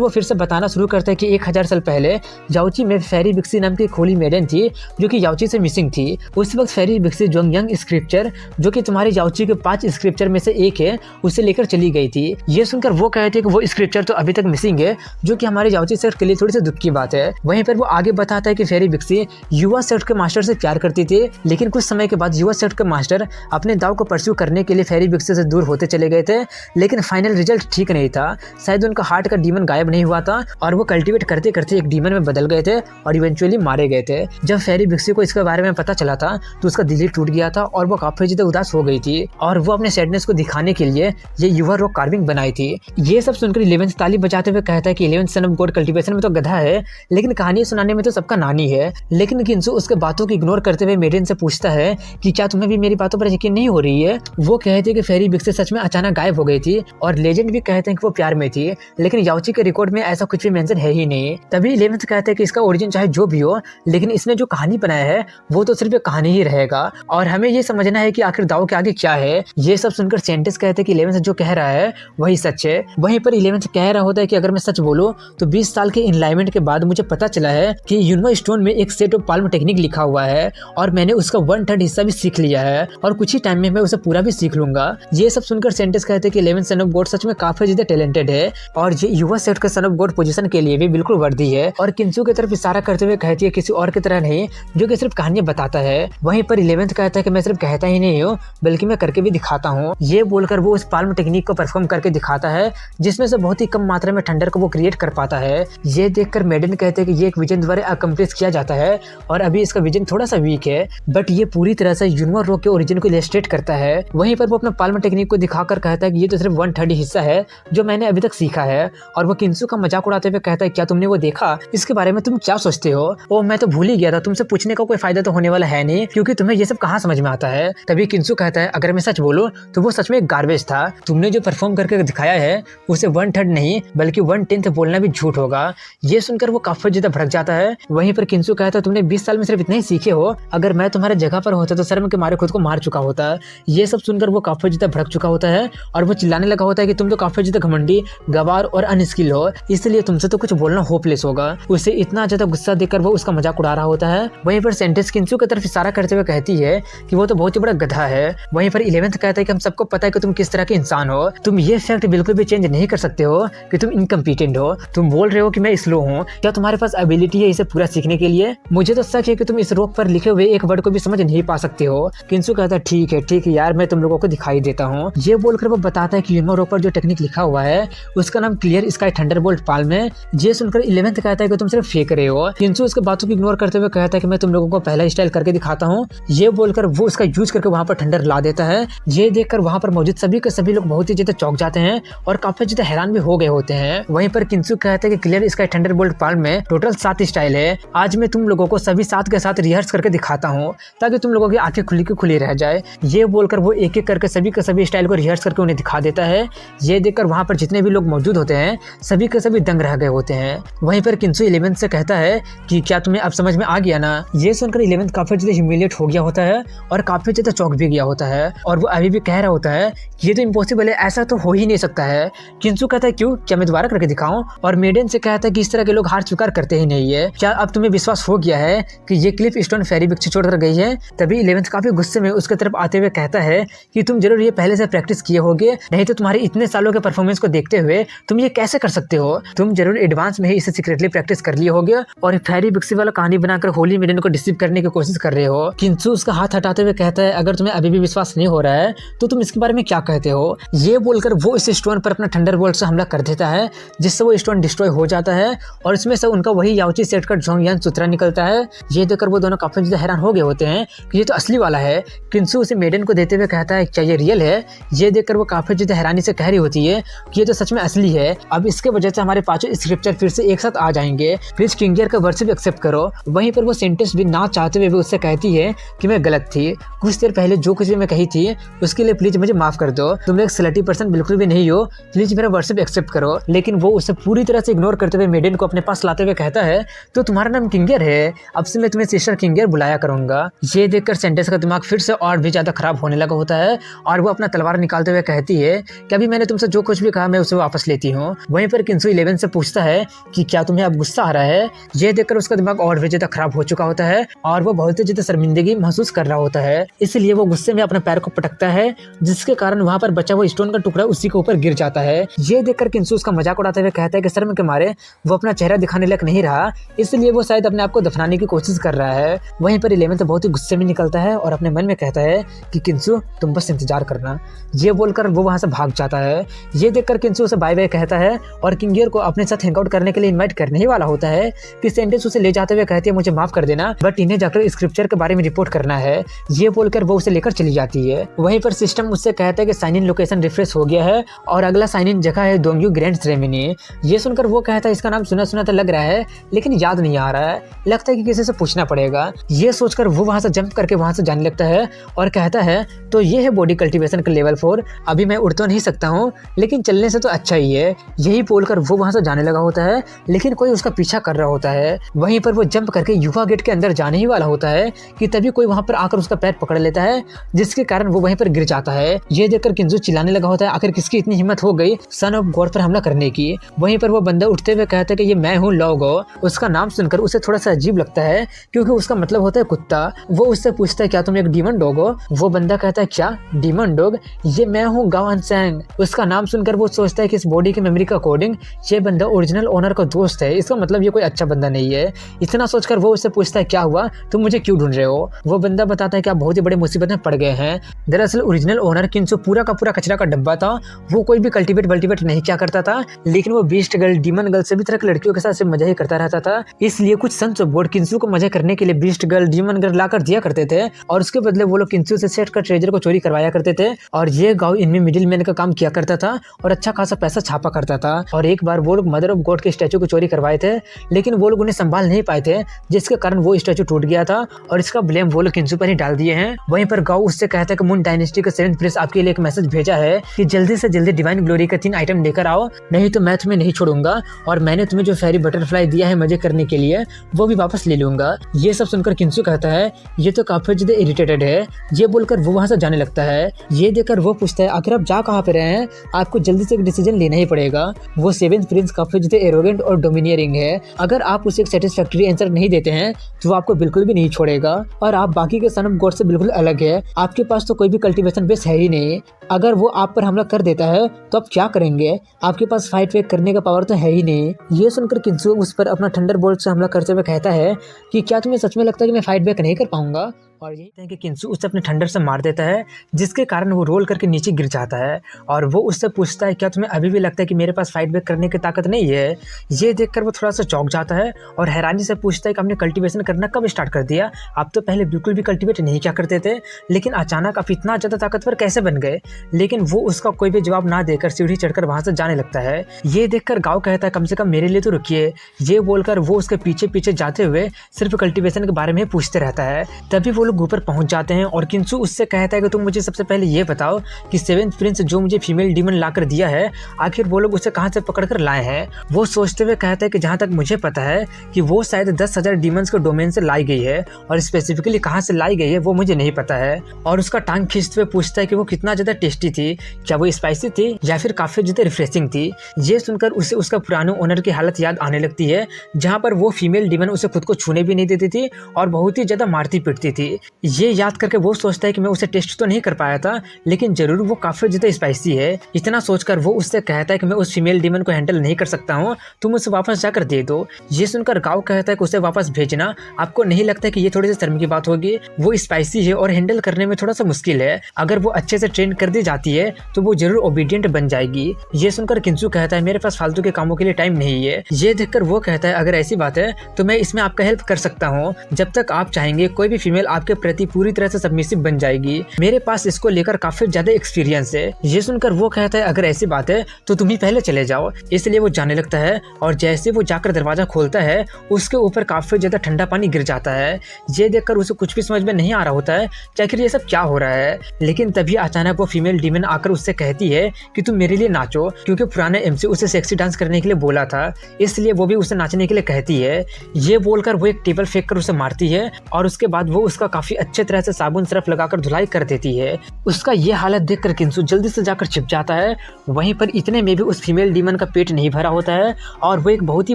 वो फिर से बताना शुरू करता है कि 1000 साल पहले याओची में फेरी बिक्सी नाम की एक होली मेडन थी जो कि याओची से मिसिंग थी। उस वक्त फेरी बिक्सी जोंगयांग स्क्रिप्चर जो कि तुम्हारे याओची के 5 स्क्रिप्चर में से एक है उसे लेकर चली गई थी। ये सुनकर वो कहते हैं कि वो स्क्रिप्चर तो अभी तक मिसिंग है जो कि हमारे याओची सेक्ट के लिए थोड़ी सी दुख की बात है। वहीं पर वो आगे बताता है कि फेरी बिक्सी युवा सेक्ट के मास्टर से प्यार करती थी, लेकिन कुछ समय के बाद युवा सेक्ट के मास्टर अपने दाव को परस्यू करने के लिए फेरी बिक्सी से दूर होते चले गए थे, लेकिन फाइनल रिजल्ट ठीक नहीं था। शायद उनका हार्ट का डीमन गायब नहीं हुआ था और वो कल्टीवेट करते करते एक डीमन में बदल गए थे और इवेंचुअली मारे गए थे। जब फेरी बिक्सी को इसके बारे में पता चला था तो उसका दिल टूट गया था और वो काफी ज्यादा उदास हो गई थी और वो अपने सैडनेस को दिखाने के लिए ये युवा रॉक कार्विंग बनाई थी। ये सब सुनकर 11th ताली बजाते हुए कहता है कि 11th sun of God cultivation में तो गधा है, लेकिन कहानी सुनाने में तो सबका नानी है। लेकिन किंसु उसके बातों को इग्नोर करते हुए मेडन से पूछता है कि क्या तुम्हें भी मेरी बातों पर यकीन नहीं हो रही है? वो कहते हैं कि फेरी बिक्सी सच में अचानक गायब हो गई थी और लेजेंड भी कहते हैं कि वो प्यार में थी, लेकिन याओची के रिकॉर्ड में ऐसा कुछ भी मेंशन है ही नहीं। तभी 11th कहते हैं कि इसका ओरिजिन चाहे जो भी हो, लेकिन इसने जो कहानी बनाया है वो तो सिर्फ एक कहानी ही रहेगा और हमें ये समझना है कि आखिर दाव के आगे क्या है। ये सब सुनकर सेंटिस कहते हैं कि 11th जो कह रहा है वही सच है। वहीं पर 11th कह रहा होता है कि अगर मैं सच बोलूं तो 20 साल के इनलाइनमेंट के बाद मुझे पता चला है कि यूनवा स्टोन में एक सेट ऑफ पाल्म टेक्निक लिखा हुआ है और मैंने उसका 1/3 हिस्सा भी सीख लिया है और कुछ ही टाइम में मैं उसे पूरा भी सीख लूंगा। ये सब सुनकर सेंटिस कहते हैं कि 11th सन ऑफ गॉड सच में काफी ज्यादा टैलेंटेड है और ये युवा सेट के सन ऑफ गॉड पोजीशन के लिए भी बिल्कुल वर्दी है। और किंसु की तरफ इशारा करते हुए कहती है किसी और की तरह नहीं जो कि सिर्फ कहानियां बताता है। वहीं पर 11th कहता है कि मैं सिर्फ कहता ही नहीं हूँ बल्कि मैं करके भी दिखाता हूँ। ये बोलकर वो उस पाल्म टेक्निक को परफॉर्म करके दिखाता है जिसमें से बहुत ही कम मात्रा में थंडर को वो क्रिएट कर पाता है। ये देखकर मेडन कहते हैं कि ये एक विजन द्वारा अकम्प्लिश किया जाता है और अभी इसका विजन थोड़ा सा वीक है, बट ये पूरी तरह से यूनवा रॉक के ओरिजिन को इलस्ट्रेट करता है। वहीं पर वो अपना पाल्म टेक्निक को दिखाकर कहता है कि ये तो सिर्फ 1/3 हिस्सा है जो मैंने अभी तक सीखा है। और वो किंसु का मजाक उड़ाते हुए कहता है क्या तुमने वो देखा? इसके बारे में तुम क्या सोचते हो? ओ मैं तो भूल ही गया था, तुमसे पूछने का कोई फायदा तो होने वाला है नहीं क्योंकि तुम्हें ये सब कहाँ समझ में आता है। तभी किंसु कहता है अगर मैं सच बोलूं तो वो सच में एक गार्बेज था। तुमने जो परफॉर्म करके दिखाया है उसे 1/3 नहीं बल्कि 1/10 बोलना भी झूठ होगा। ये सुनकर वो काफी ज्यादा भड़क जाता है। वहीं पर किंसु कहता है तुमने 20 साल में सिर्फ इतना ही सीखे हो, अगर मैं तुम्हारे जगह पर होता तो शर्म के मारे खुद को मार चुका होता। ये सब सुनकर वो काफी ज्यादा भड़क चुका होता है और वो चिल्लाने लगा होता है कि तुम तो काफी ज्यादा घमंडी, गवार और अनस्किल हो, इसलिए तुमसे तो कुछ बोलना होपलेस होगा। उसे इतना ज्यादा गुस्सा देकर वो उसका मजाक उड़ा रहा होता है। वहीं पर सेंटिस किंसु की तरफ इशारा करते हुए कहती है कि वो तो बहुत ही बड़ा गधा है। वहीं पर 11th कहता है कि हम सबको पता है कि तुम किस तरह के इंसान हो, तुम ये फैक्ट बिल्कुल भी चेंज नहीं कर सकते हो कि तुम इनकम्पिटेंट हो। तुम बोल रहे हो कि मैं स्लो हूँ, क्या तुम्हारे पास एबिलिटी है इसे पूरा सीखने के लिए? मुझे तो शक है कि तुम इस रोक पर लिखे हुए एक वर्ड को भी समझ नहीं पा सकते हो। किंसु कहता है ठीक है यार, मैं तुम लोगों को दिखाई देता हूँ। ये बोलकर वो बताता है कि यूनवा रॉक पर जो टेक्निक लिखा हुआ है उसका नाम क्लियर स्काई थंडरबोल्ट पाल्म है। ये सुनकर 11th कहता है कि तुम सिर्फ फेंक रहे हो। किंसु उसके बातों को इग्नोर करते हुए कहता है कि मैं तुम लोगों को पहला स्टाइल करके दिखाता हूँ। ये बोलकर वो उसका यूज करके वहाँ पर थंडर ला देता है। ये देखकर वहाँ पर मौजूद सभी के सभी लोग बहुत ही ज्यादा चौंक जाते हैं और काफी ज्यादा हैरान भी हो गए होते हैं। वहीं पर किंसु कहता है कि क्लियर स्काई थंडरबोल्ट पाल्म में टोटल 7 स्टाइल है। आज मैं तुम लोगों को सभी 7 के साथ रिहर्स करके दिखाता हूँ ताकि तुम लोगों की आंखें खुली की खुली रह जाए। ये बोलकर वो एक एक करके सभी के सभी स्टाइल को रिहर्स करके उन्हें दिखा देता है। ये देखकर वहाँ पर जितने भी लोग मौजूद होते हैं सभी के सभी दंग रह गए होते हैं। वहीं पर किंसु 11th से कहता है कि क्या तुम्हें अब समझ में आ गया ना? ये सुनकर 11th काफी ज्यादा ह्यूमिलिएट हो गया होता है और काफी ज्यादा चौंक भी गया होता है और वो अभी भी कह रहा होता है ये तो इम्पॉसिबल है, ऐसा तो हो ही नहीं सकता है। किंसु कहता है क्यों, क्या मैं दोबारा करके दिखाऊं? और मेडन से कहता है कि इस तरह के लोग हार स्वीकार करते ही नहीं है। क्या अब तुम्हें विश्वास हो गया है कि ये क्लिफ स्टोन फेरी बिक्सी छोड़कर गई है? तभी 11th काफी गुस्से में उसके तरफ आते हुए कहता है कि तुम जरूर ये पहले से प्रैक्टिस किए होगे, नहीं तो तुम्हारे इतने सालों के परफॉर्मेंस को देखते हुए तुम ये कैसे कर सकते हो? तुम जरूर एडवांस में ही इसे सीक्रेटली प्रैक्टिस कर लिए होगे और एक फेरी बिक्सी वाला कहानी बनाकर होली मेडन को डिसीव करने की कोशिश कर रहे हो। किंसु उसका हाथ हटाते हुए कहता है अगर तुम्हें अभी भी विश्वास नहीं हो रहा है तो तुम इसके बारे में क्या कहते हो। ये बोलकर वो इस स्टोन पर अपना थंडरबोल्ट से हमला कर देता है जिससे वो स्टोन डिस्ट्रॉय हो जाता है और इसमें से उनका वही याओची सेट का जोंगयान सूत्रा निकलता है। ये देखकर वो दोनों काफी ज्यादा हैरान हो गए होते हैं कि ये तो असली वाला है। किंसु उसे मेडन को देते हुए कहता है क्या ये रियल है। ये देखकर वो काफी ज्यादा हैरानी से कह रही होती है कि ये तो सच में असली है। अब इसके वजह से हमारे पांचों स्क्रिप्चर फिर से एक साथ आ जाएंगे। प्लीज किंगियर का वर्शिप एक्सेप्ट करो। वहीं पर वो सेंटेंस भी ना चाहते हुए भी उससे कहती है कि मैं गलत थी, कुछ देर पहले जो कुछ भी मैं कही थी उसके लिए प्लीज मुझे माफ कर दो। तुम एक स्लटी पर्सन बिल्कुल भी नहीं हो, प्लीज मेरा वर्शिप एक्सेप्ट करो। लेकिन वो उसे पूरी तरह से इग्नोर करते हुए मेडन को अपने पास लाते हुए कहता है तो तुम्हारा नाम किंगियर है, अब से मैं तुम्हें सिस्टर किंगियर बुलाया करूंगा। ये देखकर सेंटेंस का दिमाग फिर से और भी ज्यादा खराब होने लगा होता है और वो अपना तलवार निकालते हुए कहती है कि अभी मैंने तुमसे जो कुछ भी कहा मैं उसे वापस लेती हूँ। वहीं पर किंसु 11 से पूछता है कि क्या तुम्हें अब गुस्सा आ रहा है। ये देखकर उसका दिमाग और भी ज्यादा खराब हो चुका होता है और वो बहुत ही ज्यादा शर्मिंदगी महसूस कर रहा होता है। इसलिए वो गुस्से में अपने पैर को पटकता है जिसके कारण वहां पर बचा हुआ स्टोन का टुकड़ा उसी के ऊपर गिर जाता है। ये देखकर किंसु उसका मजाक उड़ाते हुए कहता है कि शर्म के मारे वो अपना चेहरा दिखाने लायक नहीं रहा, इसलिए वो शायद अपने आप को दफनाने की कोशिश कर रहा है। वहीं पर 11 बहुत ही गुस्से में निकलता है और अपने मन में कहता है कि किंसु तुम बस इंतजार करना। ये बोलकर वो वहां से भाग जाता है। ये देखकर किंसु उसे बाय बाय कहता है और किंगियर को अपने साथ हैंगआउट करने के लिए इनवाइट करने ही वाला होता है कि सेंटेंस उसे ले जाते हुए कहती है मुझे माफ कर देना, बट इन्हें जाकर स्क्रिप्चर के बारे में रिपोर्ट करना है। ये बोलकर वो उसे लेकर चली जाती है। वहीं पर सिस्टम उससे कहता है कि साइन इन लोकेशन रिफ्रेश हो गया है और अगला साइन इन जगह है दोंगयू ग्रैंड सेरेमनी। ये सुनकर वो कहता है इसका नाम सुना सुना तो लग रहा है लेकिन याद नहीं आ रहा है, लगता है कि किसी से पूछना पड़ेगा। ये सोचकर वो वहां से जंप करके वहां से जाने लगता है और कहता है तो ये है बॉडी कल्टीवेशन का लेवल 4, अभी मैं उड़ तो नहीं सकता हूँ लेकिन चलने से तो अच्छा ही है। यही बोलकर वो वहां से जाने लगा होता है लेकिन कोई उसका पीछा कर रहा होता है। वहीं पर वो जंप करके युवा गेट के अंदर जाने ही वाला होता है कि तभी कोई वहां पर आकर उसका पैर पकड़ लेता है जिसके कारण वो वहीं पर गिर जाता है। ये देखकर किंसु चिल्लाने लगा होता है आखिर किसकी इतनी हिम्मत हो गई सन ऑफ गॉड पर हमला करने की। वहीं पर वो बंदा उठते हुए कहता है कि ये मैं हूँ लोगो। उसका नाम सुनकर उसे थोड़ा सा अजीब लगता है क्योंकि उसका मतलब होता है कुत्ता। वो उससे पूछता है क्या तुम एक डीमन डॉग हो। वो बंदा कहता है क्या डीमन डॉग, ये मैं हूँ गावन सैंग। उसका नाम सुनकर वो सोचता है कि इस बॉडी की मेमोरी के अकॉर्डिंग ये बंदा ओरिजिनल ओनर का दोस्त है, इसका मतलब ये कोई अच्छा बंदा नहीं है। इतना सोचकर वो उससे पूछता है क्या हुआ, तुम मुझे क्यों ढूंढ रहे हो। वो बंदा बताता है कि आप बहुत ही बड़ी मुसीबत में पड़ गए हैं। दरअसल ओरिजिनल ओनर किंसु पूरा का पूरा कचरा का डब्बा था। वो कोई भी कल्टीवेट वल्टीवेट नहीं क्या करता था लेकिन वो बीस्ट गर्ल डीमन गर्ल सभी तरह की लड़कियों के साथ सिर्फ मजा ही करता रहता था। इसलिए कुछ सन्स ऑफ गॉड किंसु को मजा करने के लिए बीस्ट गर्ल डीमन गर्ल लाकर दिया करते थे और उसके बदले वो लोग किंसु से सेट का ट्रेजर को चोरी करवाया करते थे और ये गाँव इनमें मिडिल मैन का काम किया करता था और अच्छा खासा पैसा छापा करता था। और एक बार वो लोग मदर ऑफ गॉड के स्टैचू को चोरी करवाए थे लेकिन वो लोग उन्हें संभाल नहीं पाए थे जिसके कारण वो स्टैचू टूट गया था और इसका ब्लेम वो लोग किंसु पर ही डाल दिए हैं। वहीं पर गाँव उससे कहता है कि मून डायनेस्टी का 7th प्रिंस आपके लिए एक मैसेज भेजा है कि जल्दी से जल्दी डिवाइन ग्लोरी का 3 आइटम लेकर आओ, नहीं तो मैं तुम्हें नहीं छोड़ूंगा और मैंने तुम्हें जो फेरी बटरफ्लाई दिया है मजे करने के लिए वो भी वापस ले लूंगा। ये सब सुनकर किंसु कहता है ये तो काफी ज्यादा इरिटेटेड है। ये बोलकर वो वहां से जाने लगता है। ये देखकर वो पूछता है आखिर आप जा कहाँ पे रहे हैं, आपको जल्दी से एक डिसीजन लेना ही पड़ेगा। वो 7th प्रिंस काफी ज्यादा एरोगेंट और डोमिनियरिंग है, अगर आप उसे एक सेटिस्फैक्टरी आंसर नहीं देते हैं तो वो आपको बिल्कुल भी नहीं छोड़ेगा और आप बाकी के सन ऑफ गॉड से बिल्कुल अलग है। आपके पास तो कोई भी कल्टीवेशन बेस है ही नहीं, अगर वो आप पर हमला कर देता है तो आप क्या करेंगे, आपके पास फाइट वेक करने का पावर तो है ही नहीं। ये सुनकर किंसु उस पर अपना थंडरबोल्ट से हमला करते हुए कहता है कि क्या तुम्हें सच में लगता है कि मैं फाइट बैक नहीं कर पाऊंगा। और यही है कि किंसु उसे अपने थंडर से मार देता है जिसके कारण वो रोल करके नीचे गिर जाता है और वो उससे पूछता है क्या तुम्हें अभी भी लगता है कि मेरे पास फाइट बैक करने की ताकत नहीं है। ये देखकर वो थोड़ा सा चौंक जाता है और हैरानी से पूछता है कि आपने कल्टीवेशन करना कब स्टार्ट कर दिया, आप तो पहले बिल्कुल भी कल्टीवेट नहीं क्या करते थे लेकिन अचानक आप इतना ज़्यादा ताकतवर कैसे बन गए। लेकिन वो उसका कोई भी जवाब ना देकर सीढ़ी चढ़कर वहां से जाने लगता है। ये देखकर गाँव कहता है कम से कम मेरे लिए तो रुकिए। ये बोलकर वो उसके पीछे पीछे जाते हुए सिर्फ कल्टीवेशन के बारे में पूछते रहता है। तभी वो लोग ऊपर पहुंच जाते हैं और किंसु उससे कहता है कि तुम मुझे सबसे पहले ये बताओ कि 7th प्रिंस जो मुझे फीमेल डीमन लाकर दिया है आखिर वो लोग उसे कहां से पकड़कर लाए हैं। वो सोचते हुए कहता है कि जहां तक मुझे पता है कि वो शायद 10,000 डीमंस के डोमेन से लाई गई है और स्पेसिफिकली कहां से लाई गई है वो मुझे नहीं पता है। और उसका टांग खींचते हुए पूछता है कि वो कितना ज्यादा टेस्टी थी, क्या वो स्पाइसी थी या फिर काफी ज्यादा रिफ्रेशिंग थी। ये सुनकर उसे उसका पुराने ओनर की हालत याद आने लगती है जहाँ पर वो फीमेल डीमन उसे खुद को छूने भी नहीं देती थी और बहुत ही ज्यादा मारती पीटती थी। ये याद करके वो सोचता है कि मैं उसे टेस्ट तो नहीं कर पाया था, लेकिन जरूर वो काफी ज्यादा स्पाइसी है। इतना सोचकर वो उससे कहता है कि मैं उस फीमेल डीमन को हैंडल नहीं कर सकता हूँ, तुम उसे वापस जाकर दे दो। ये सुनकर गाओ कहता है कि उसे वापस भेजना। आपको नहीं लगता कि ये थोड़ी सी शर्म की बात होगी? वो स्पाइसी है और हैंडल करने में थोड़ा सा मुश्किल है। अगर वो अच्छे से ट्रेन कर दी जाती है तो वो जरूर ओबीडियंट बन जाएगी। ये सुनकर किंसू कहता है मेरे पास फालतू के कामों के लिए टाइम नहीं है। ये देखकर वो कहता है अगर ऐसी बात है तो मैं इसमें आपका हेल्प कर सकता हूँ। जब तक आप चाहेंगे कोई भी फीमेल आपके प्रति पूरी तरह से सबमिसिव बन जाएगी। मेरे पास इसको लेकर काफी ज्यादा एक्सपीरियंस है। ये सुनकर वो कहता है अगर ऐसी बात है तो तुम ही पहले चले जाओ। इसलिए वो जाने लगता है और जैसे वो जाकर दरवाजा खोलता है उसके ऊपर काफी ज्यादा ठंडा पानी गिर जाता है। ये देखकर उसे कुछ भी समझ में नहीं आ रहा होता है कि आखिर ये सब क्या हो रहा है। लेकिन तभी अचानक वो फीमेल डीमन आकर उससे कहती है कि तुम मेरे लिए नाचो, क्योंकि पुराने एमसी उसे सेक्सी डांस करने के लिए बोला था, इसलिए वो भी उसे नाचने के लिए कहती है। ये बोलकर वो एक टेबल फेंक कर उसे मारती है और उसके बाद वो उसका काफी अच्छे तरह से साबुन सरफ लगाकर धुलाई कर देती है। उसका ये हालत देखकर किंसू जल्दी से जाकर छिप जाता है। वहीं पर इतने में भी उस फीमेल डीमन का पेट नहीं भरा होता है और वो एक बहुत ही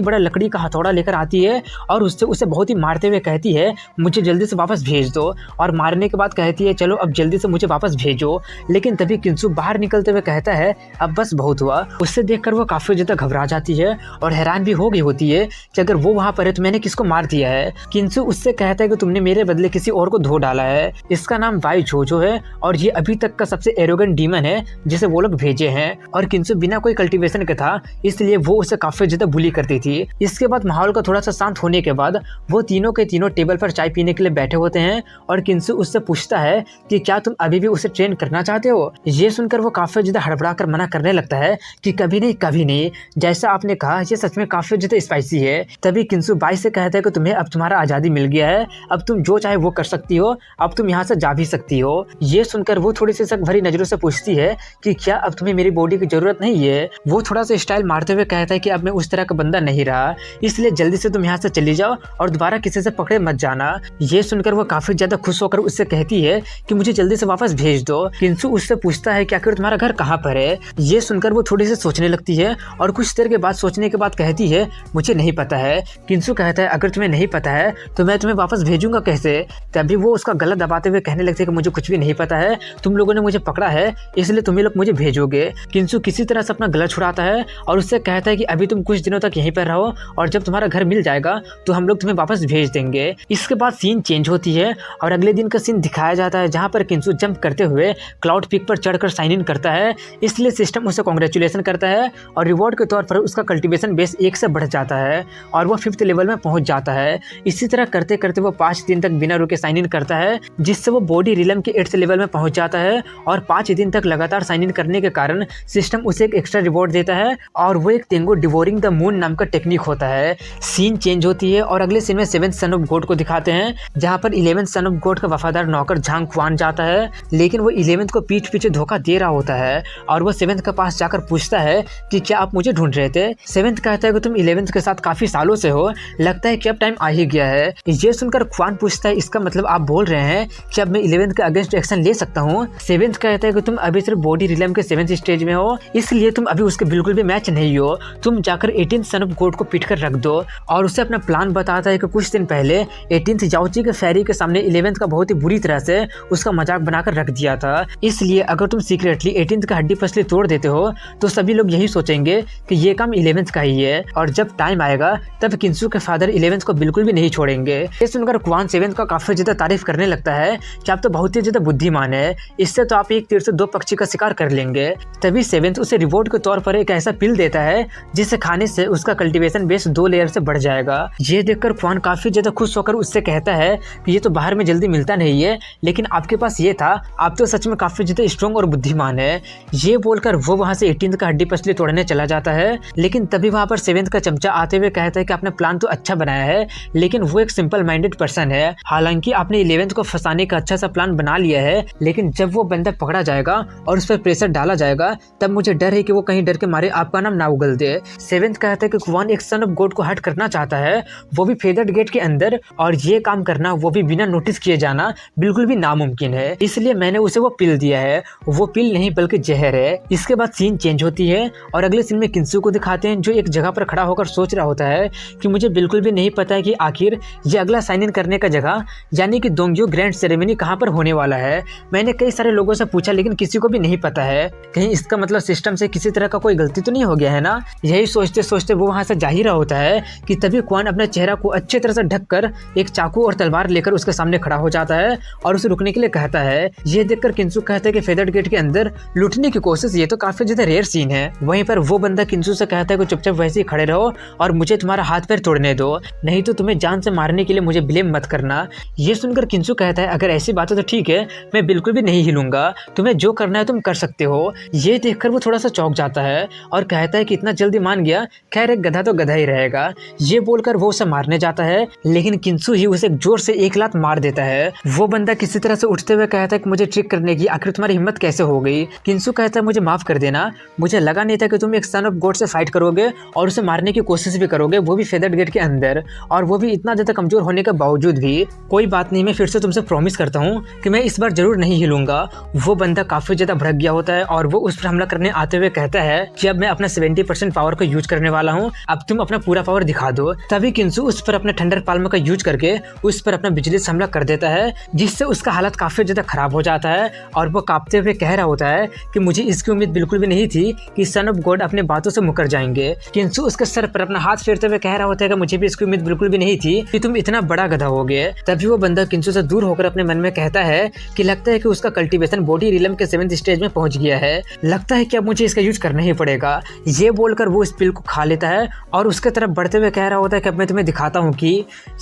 बड़ा लकड़ी का हथौड़ा लेकर आती है और उससे उसे बहुत ही मारते हुए कहती है मुझे जल्दी से वापस भेज दो। और मारने के बाद कहती है चलो अब जल्दी से मुझे वापस भेजो। लेकिन तभी किंसू बाहर निकलते हुए कहता है अब बस बहुत हुआ। उससे देखकर वो काफी ज्यादा घबरा जाती है और हैरान भी हो गई होती है कि अगर वो वहां पर है तो मैंने किसको मार दिया है। किंसू उससे कहता है कि तुमने मेरे बदले किसी और को धो डाला है। इसका नाम वाई जोजो है और ये अभी तक का सबसे एरोगेंट डीमन है जिसे वो लोग भेजे हैं। और किंसू बिना कोई कल्टीवेशन के था, इसलिए वो उसे काफी ज्यादा बुली करती थी। इसके बाद माहौल का थोड़ा सा शांत होने के बाद वो तीनों के तीनों टेबल पर चाय पीने के लिए बैठे होते हैं और किंसू उससे पूछता है कि क्या तुम अभी भी उसे ट्रेन करना चाहते हो। ये सुनकर वो काफी ज्यादा हड़बड़ा कर मना करने लगता है कि कभी नहीं, जैसा आपने कहा ये सच में काफी ज्यादा स्पाइसी है। तभी किंसू बाई से कहता है कि तुम्हें अब तुम्हारा आजादी मिल गया है, अब तुम जो चाहे वो कर सकती हो, अब तुम यहाँ से जा भी सकती हो। ये सुनकर वो थोड़ी सी शक भरी नजरों से पूछती है कि क्या अब तुम्हें मेरी बॉडी की जरूरत नहीं है। वो थोड़ा सा स्टाइल मारते हुए कहता है कि अब मैं उस तरह का बंदा नहीं रहा, इसलिए जल्दी से तुम यहाँ से चली जाओ और दोबारा किसी से पकड़े मत जाना। ये सुनकर वो काफी ज्यादा खुश होकर उससे कहती है कि मुझे जल्दी से वापस भेज दो। किंसू उससे पूछता है कि आखिर तुम्हारा घर कहाँ पर है। ये सुनकर वो थोड़ी सी सोचने लगती है और कुछ देर के बाद सोचने के बाद कहती है मुझे नहीं पता है। किंसू कहता है अगर तुम्हें नहीं पता है तो मैं तुम्हें वापस भेजूंगा कैसे। तभी वो उसका गला दबाते हुए कहने लगती है कि मुझे कुछ भी नहीं पता है, तुम लोगों ने मुझे पकड़ा है इसलिए तुम लोग मुझे भेजोगे। किंसू किसी तरह से अपना गला छुड़ाता है और उससे कहता है कि अभी तुम कुछ दिनों तक यहीं पर रहो और जब तुम्हारा घर मिल जाएगा तो हम लोग तुम्हें वापस भेज देंगे। इसके बाद सीन चेंज होती है और अगले दिन का सीन दिखाया जाता है जहाँ पर किंसू जंप करते हुए क्लाउड पीक पर चढ़कर साइन इन करता है। इसलिए सिस्टम उसे कांग्रेचुलेशन करता है और रिवॉर्ड के तौर पर उसका कल्टीवेशन बेस 1 से बढ़ जाता है और वो 5th लेवल में पहुंच जाता है। इसी तरह करते करते वो 5 दिन तक बिना रुके साइन इन करता है, जिससे वो बॉडी रिलम के 8th लेवल में पहुंच जाता है और 5 दिन तक लगातार साइन इन करने के कारण सिस्टम उसे एक एक्स्ट्रा रिवॉर्ड देता है और वो एक तेंगो डिवोरिंग द मून नाम का टेक्निक होता है। सीन चेंज होती है और अगले सीन में 7th सन ऑफ गॉड को दिखाते हैं जहाँ पर 11th सन ऑफ गॉड का वफादार नौकर झांग क्वान जाता है, लेकिन वो 11th को पीठ पीछे धोखा दे रहा होता है और वो 7th के पास जाकर पूछता है कि क्या आप मुझे ढूंढ रहे थे। 7th कहता है कि तुम 11th के साथ काफी सालों से हो, लगता है कि अब टाइम आ ही गया है। ये सुनकर क्वान पूछता है इसका मतलब आप बोल रहे हैं कि अब मैं 11th के अगेंस्ट एक्शन ले सकता हूँ। 7th कहता है कि तुम अभी सिर्फ बॉडी रिलम के 7th स्टेज में हो, इसलिए तुम अभी उसके बिल्कुल भी मैच नहीं हो, तुम जाकर 18th सन ऑफ गॉड को पीट कर रख दो। और उसे अपना प्लान बताता है कि कुछ दिन पहले 18th याओची के फेरी के सामने 11th का बहुत ही बुरी तरह से उसका मजाक बनाकर रख दिया था, इसलिए अगर तुम सीक्रेटली 18th का हड्डी पसली तोड़ देते हो तो सभी लोग यही सोचेंगे कि ये काम 11th का ही है और जब टाइम आएगा तब किंसू के फादर 11th को बिल्कुल भी नहीं छोड़ेंगे। ये सुनकर क्वान 7th का काफी ज्यादा तारीफ करने लगता है कि आप तो बहुत ही ज्यादा बुद्धिमान है, इससे तो आप एक तीर से 2 पक्षी का शिकार कर लेंगे। तभी 7th उसे रिवॉर्ड के तौर पर एक ऐसा पिल देता है जिसे खाने से उसका कल्टीवेशन बेस 2 लेयर से बढ़ जाएगा। ये देखकर क्वान काफी ज्यादा खुश होकर उससे कहता है कि ये तो बाहर में जल्दी मिलता नहीं है, लेकिन आपके पास ये था, आप तो सच में काफी ज्यादा स्ट्रॉन्ग और बुद्धिमान है। ये बोलकर वो वहां से 18th का हड्डी पसली तोड़ने चला जाता है, लेकिन तभी वहां पर 7th का चमचा आते हुए कहता है कि आपने प्लान तो अच्छा बनाया है, लेकिन वो एक सिंपल माइंडेड पर्सन है। हालांकि आपने 11th को फंसाने का अच्छा सा प्लान बना लिया है, लेकिन जब वो बंदा पकड़ा जाएगा और उस पर प्रेशर डाला जाएगा तब मुझे डर है कि वो कहीं डर के मारे आपका नाम ना उगल दे। 7th कहता है कि क्वान एक सन ऑफ गॉड को हर्ट करना चाहता है, वो भी फेदर्ड गेट के अंदर, और ये काम करना वो भी बिना नोटिस किए जाना बिल्कुल भी नामुमकिन है, इसलिए मैंने उसे वो पिल दिया है। वो पिल नहीं बल्कि जहर है। इसके बाद सीन चेंज होती है और अगले सीन में किंसू को दिखाते हैं जो एक जगह पर खड़ा होकर सोच रहा होता है कि मुझे बिल्कुल भी नहीं पता है कि आखिर ये अगला साइन इन करने का जगह यानी यानी कि दोंग्यो ग्रैंड सेरेमनी कहाँ पर होने वाला है। मैंने कई सारे लोगों से पूछा लेकिन किसी को भी नहीं पता है। कहीं इसका मतलब सिस्टम से किसी तरह का कोई गलती तो नहीं हो गया है ना। यही सोचते सोचते वो वहाँ से जा ही रहा होता है कि तभी क्वान अपने चेहरा को अच्छे तरह से ढककर एक चाकू और तलवार लेकर उसके सामने खड़ा हो जाता है और उसे रुकने के लिए कहता है। ये देखकर किंसु कहता है कि फेदर्ड गेट के अंदर लूटने की कोशिश, ये तो काफी ज्यादा रेयर सीन है। वहीं पर वो बंदा किंसु से कहता है कि चुपचाप वैसे ही खड़े रहो और मुझे तुम्हारा हाथ पैर तोड़ने दो, नहीं तो तुम्हें जान से मारने के लिए मुझे ब्लेम मत करना। ये सुनकर किंसु कहता है अगर ऐसी बात है तो ठीक है, मैं बिल्कुल भी नहीं हिलूंगा, तुम्हें जो करना है तुम कर सकते हो। ये देखकर वो थोड़ा सा चौंक जाता है और कहता है कि इतना जल्दी मान गया, खैर एक गधा तो गधा ही रहेगा। ये बोलकर वो उसे मारने जाता है लेकिन किंसु ही उसे जोर से एक लात मार देता है। वो बंदा किसी तरह से उठते हुए कहता है कि मुझे ट्रिक करने की आखिर तुम्हारी हिम्मत कैसे हो गई। किंसु कहता है मुझे माफ कर देना, मुझे लगा नहीं था कि तुम एक सन ऑफ गॉड से फाइट करोगे और उसे मारने की कोशिश भी करोगे, वो भी फेदर्ड गेट के अंदर, और वो भी इतना ज्यादा कमजोर होने के बावजूद भी। कोई बात नहीं, मैं फिर से तुमसे प्रॉमिस करता हूँ कि मैं इस बार जरूर नहीं हिलूंगा। वो बंदा काफी ज्यादा भड़क गया होता है और वो उस पर हमला करने आते हुए कहता है कि अब मैं अपना 70% पावर को यूज करने वाला हूँ, अब तुम अपना पूरा पावर दिखा दो। तभी किंसु उस पर अपने थंडर पाल्म का यूज करके उस पर अपना बिजली से हमला कर देता है, जिससे उसका हालत काफी ज्यादा खराब हो जाता है और वो कांपते हुए कह रहा होता है कि मुझे इसकी उम्मीद बिल्कुल भी नहीं थी कि सन ऑफ गॉड अपने बातों से मुकर जाएंगे। किंसु उसके सर पर अपना हाथ फेरते हुए कह रहा होता है कि मुझे भी इसकी उम्मीद बिल्कुल भी नहीं थी कि तुम इतना बड़ा गधा होगे। तभी वो बंदा किंसु से दूर होकर अपने मन में कहता है कि लगता है कि उसका कल्टीवेशन बॉडी रिलम के 7th स्टेज में पहुंच गया है, लगता है कि अब मुझे इसका यूज करना ही पड़ेगा। ये बोलकर वो इस पिल को खा लेता है और उसके तरफ बढ़ते हुए कह रहा होता है कि अब मैं तुम्हें दिखाता हूँ कि।